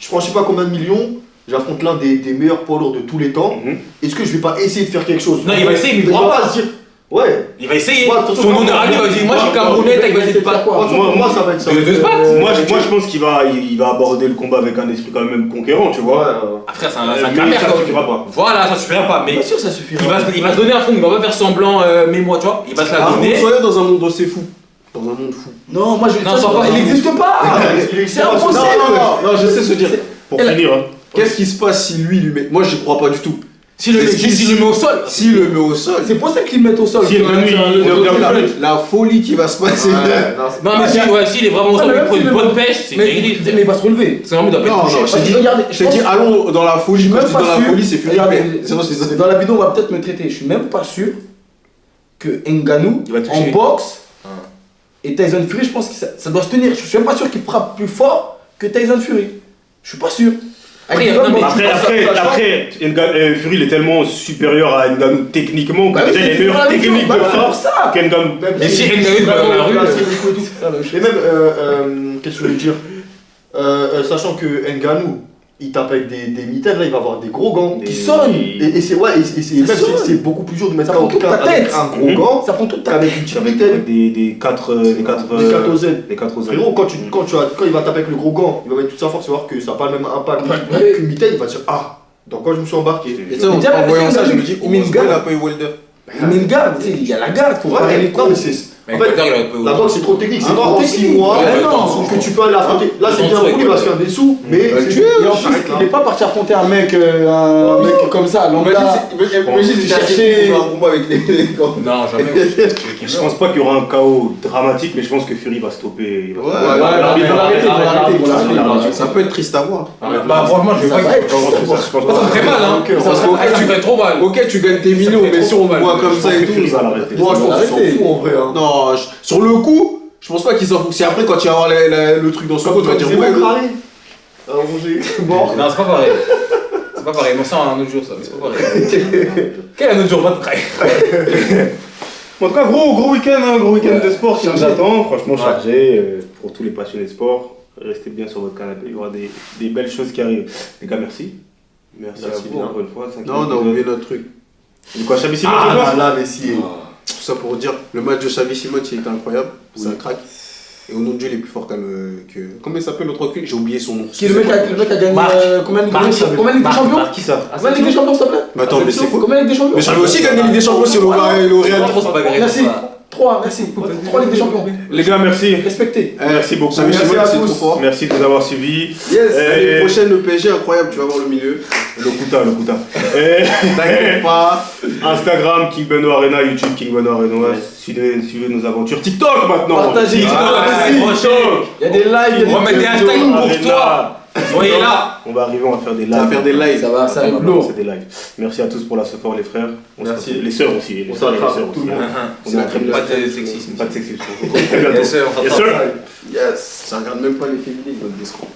Speaker 3: Je prends je sais pas combien de millions, j'affronte l'un des meilleurs poids lourds de tous les temps. Est-ce que je vais pas essayer de faire quelque chose?
Speaker 5: Non, il va essayer, mais il
Speaker 3: il
Speaker 5: pourra
Speaker 3: va
Speaker 5: pas.
Speaker 3: pas se dire. Ouais.
Speaker 5: Il va essayer.
Speaker 3: Ouais, attention,
Speaker 5: Son nom d'Arabie, il va dire moi je suis Camerounais, il va essayer de pas quoi.
Speaker 3: Moi, ça va être ça.
Speaker 5: De se battre.
Speaker 1: Moi, je pense qu'il va aborder le combat avec un esprit quand même conquérant, tu vois.
Speaker 5: Après, c'est un
Speaker 1: Mais
Speaker 5: camère,
Speaker 1: ça
Speaker 5: quoi.
Speaker 1: suffira pas.
Speaker 5: Voilà, ça suffira pas. Mais
Speaker 2: Bien sûr, ça suffira.
Speaker 5: il va se donner un fond, il va pas faire semblant, mais moi, tu vois, il va se la donner.
Speaker 4: Soyez dans un monde assez fou. Dans un monde fou.
Speaker 2: Non, moi je.
Speaker 5: Non, ça va.
Speaker 2: Il n'existe pas. C'est impossible.
Speaker 4: Non, je sais se dire.
Speaker 1: Pour finir, hein.
Speaker 4: Qu'est-ce qui se passe si lui met. Moi, j'y crois pas du tout.
Speaker 5: Si le met au sol.
Speaker 4: S'il le met au sol.
Speaker 2: C'est pour ça qu'ils le mettent au sol.
Speaker 1: Si
Speaker 4: La folie qui va se passer.
Speaker 5: Non, mais s'il est vraiment au sol, il prend une bonne pêche, c'est
Speaker 2: Mais
Speaker 5: gris.
Speaker 2: il va se relever.
Speaker 5: C'est vraiment, il doit pas être touché.
Speaker 4: Je t'ai dit, allons dans la folie. Quand je dis dans la folie, c'est fini.
Speaker 2: Dans la vidéo, on va peut-être me traiter. Je suis même pas sûr que Ngannou,
Speaker 5: Il va toucher.
Speaker 2: en boxe, et Tyson Fury, je pense que ça doit se tenir. Je suis même pas sûr qu'il frappe plus fort que Tyson Fury. Je suis pas sûr.
Speaker 5: Après,
Speaker 1: Fury il est tellement supérieur à Ngannou techniquement que
Speaker 2: Bah oui,
Speaker 1: déjà il est
Speaker 2: c'est
Speaker 1: meilleur
Speaker 2: la même
Speaker 1: technique
Speaker 2: chose,
Speaker 1: de
Speaker 2: bah,
Speaker 1: frappe
Speaker 2: c'est pour ça.
Speaker 1: qu'Ngannou.
Speaker 5: Mais si Ngannou va dans la rue.
Speaker 3: Et même, qu'est-ce que je veux dire sachant que Ngannou, il tape avec des mitaines, là il va avoir des gros gants.
Speaker 2: Qui sonnent.
Speaker 3: Et c'est beaucoup plus dur de mettre
Speaker 2: Ça prend toute ta
Speaker 3: avec
Speaker 2: tête.
Speaker 3: un gros gant
Speaker 2: Ça prend toute ta
Speaker 3: qu'avec une petite mitaine.
Speaker 1: Des 4
Speaker 3: OZ.
Speaker 1: Les 4 OZ.
Speaker 3: Frérot, quand il va taper avec le gros gant, il va mettre toute sa force, il va voir que ça n'a pas le même impact
Speaker 2: Ouais.
Speaker 3: qu'une mitaine, il va dire ah, dans quoi je me suis embarqué.
Speaker 4: Et tu sais, en voyant ça, je me dis, il a pas eu Wilder.
Speaker 2: Mais une garde, tu sais, il y a la garde pour parer les
Speaker 3: non, mais
Speaker 2: coups.
Speaker 3: c'est.
Speaker 5: Mais
Speaker 3: En fait,
Speaker 5: Wilder, il aurait pu-
Speaker 3: la boxe c'est trop technique, c'est
Speaker 2: Ah,
Speaker 3: pas
Speaker 2: trop
Speaker 3: en
Speaker 2: technique.
Speaker 3: 6 mois
Speaker 2: Ouais, non.
Speaker 3: que tu peux aller affronter. Là c'est bien cool, il va se faire des sous, mais
Speaker 4: va le
Speaker 3: c'est-
Speaker 4: tuer,
Speaker 3: et en
Speaker 2: Il
Speaker 3: plus,
Speaker 2: n'est pas parti affronter un mec comme ça, lambda.
Speaker 4: Imagine si chercher un combat avec les gants.
Speaker 5: Non, jamais.
Speaker 1: Je pense pas qu'il y aura un chaos dramatique, mais je pense que Fury va stopper.
Speaker 4: Ça peut être triste à voir.
Speaker 5: Bah, franchement, je vais pas. Ça me ferait mal, hein. Parce que tu fais trop mal.
Speaker 4: Ok, tu gagnes tes millions, mais si on voit comme ça et tout.
Speaker 3: Moi je pense qu'ils s'en foutent en vrai. hein.
Speaker 4: Non, sur le coup, je pense pas qu'ils s'en foutent. C'est après quand tu vas avoir le truc dans son dos, tu vas dire
Speaker 3: C'est
Speaker 4: ouais.
Speaker 3: bon, Crary Roger, mort.
Speaker 5: Non, c'est pas pareil. C'est pas pareil, on sent un autre jour ça, mais c'est pas pareil. Quel un autre jour, pas de près.
Speaker 1: En tout cas, gros week-end de sport qui nous attend, franchement chargé pour tous les passionnés de sport. Restez bien sur votre canapé, il y aura des belles choses qui arrivent. Les gars, merci. Merci à vous
Speaker 3: bien.
Speaker 1: encore une fois.
Speaker 4: Non, on a oublié notre truc.
Speaker 1: De quoi, Chabi Simon,
Speaker 3: Ah là, mais si.
Speaker 4: Tout ça pour dire, le match de Xavi Simons il était incroyable, c'est un crack. Et au nom de Dieu, il est plus fort que. Comment il s'appelle l'autre cul? J'ai oublié son nom.
Speaker 2: Qui le mec a gagné combien de Ligue des Champions? Combien de Ligue des Champions?
Speaker 1: Qui ça?
Speaker 2: Combien de Ligue des Champions, s'il te plaît?
Speaker 4: Mais attends, mais c'est faux.
Speaker 2: Combien de Ligue des Champions?
Speaker 4: Mais j'avais aussi gagné Ligue des Champions si L'Oréal.
Speaker 2: Merci. 3, merci. 3 Ligue des Champions.
Speaker 1: Les gars, merci.
Speaker 2: Respectez.
Speaker 1: Merci beaucoup.
Speaker 4: Xavi Simons, c'est trop fort.
Speaker 1: Merci de nous avoir suivis.
Speaker 4: Yes, l'année prochaine, le PSG, incroyable, tu vas voir le milieu.
Speaker 1: Le Kuta.
Speaker 4: T'inquiète pas.
Speaker 1: Instagram, King Benoît Arena, YouTube, King Benoît Arena. Suivez nos aventures. TikTok maintenant.
Speaker 2: Partagez.
Speaker 1: TikTok.
Speaker 2: Il y a des lives,
Speaker 5: On va mettre des hashtags pour toi. Soyez là.
Speaker 1: On va arriver, on va faire des lives.
Speaker 4: Ça va faire des lives.
Speaker 2: Ça va, ça va être
Speaker 1: Maintenant,
Speaker 2: lourd.
Speaker 1: c'est des lives. Merci à tous pour la support, les frères. On se
Speaker 3: Merci.
Speaker 1: retrouve. Les sœurs aussi. Les
Speaker 3: On
Speaker 1: sœurs et les
Speaker 3: s'attrape,
Speaker 1: sœurs
Speaker 3: tout
Speaker 1: aussi.
Speaker 3: le monde.
Speaker 1: On est en train de
Speaker 5: Pas de sexisme.
Speaker 1: Pas de sexisme. Très bientôt.
Speaker 5: Yes, sir.
Speaker 1: Yes, sir.
Speaker 4: Yes. Ça regarde même pas les féminines, notre discours.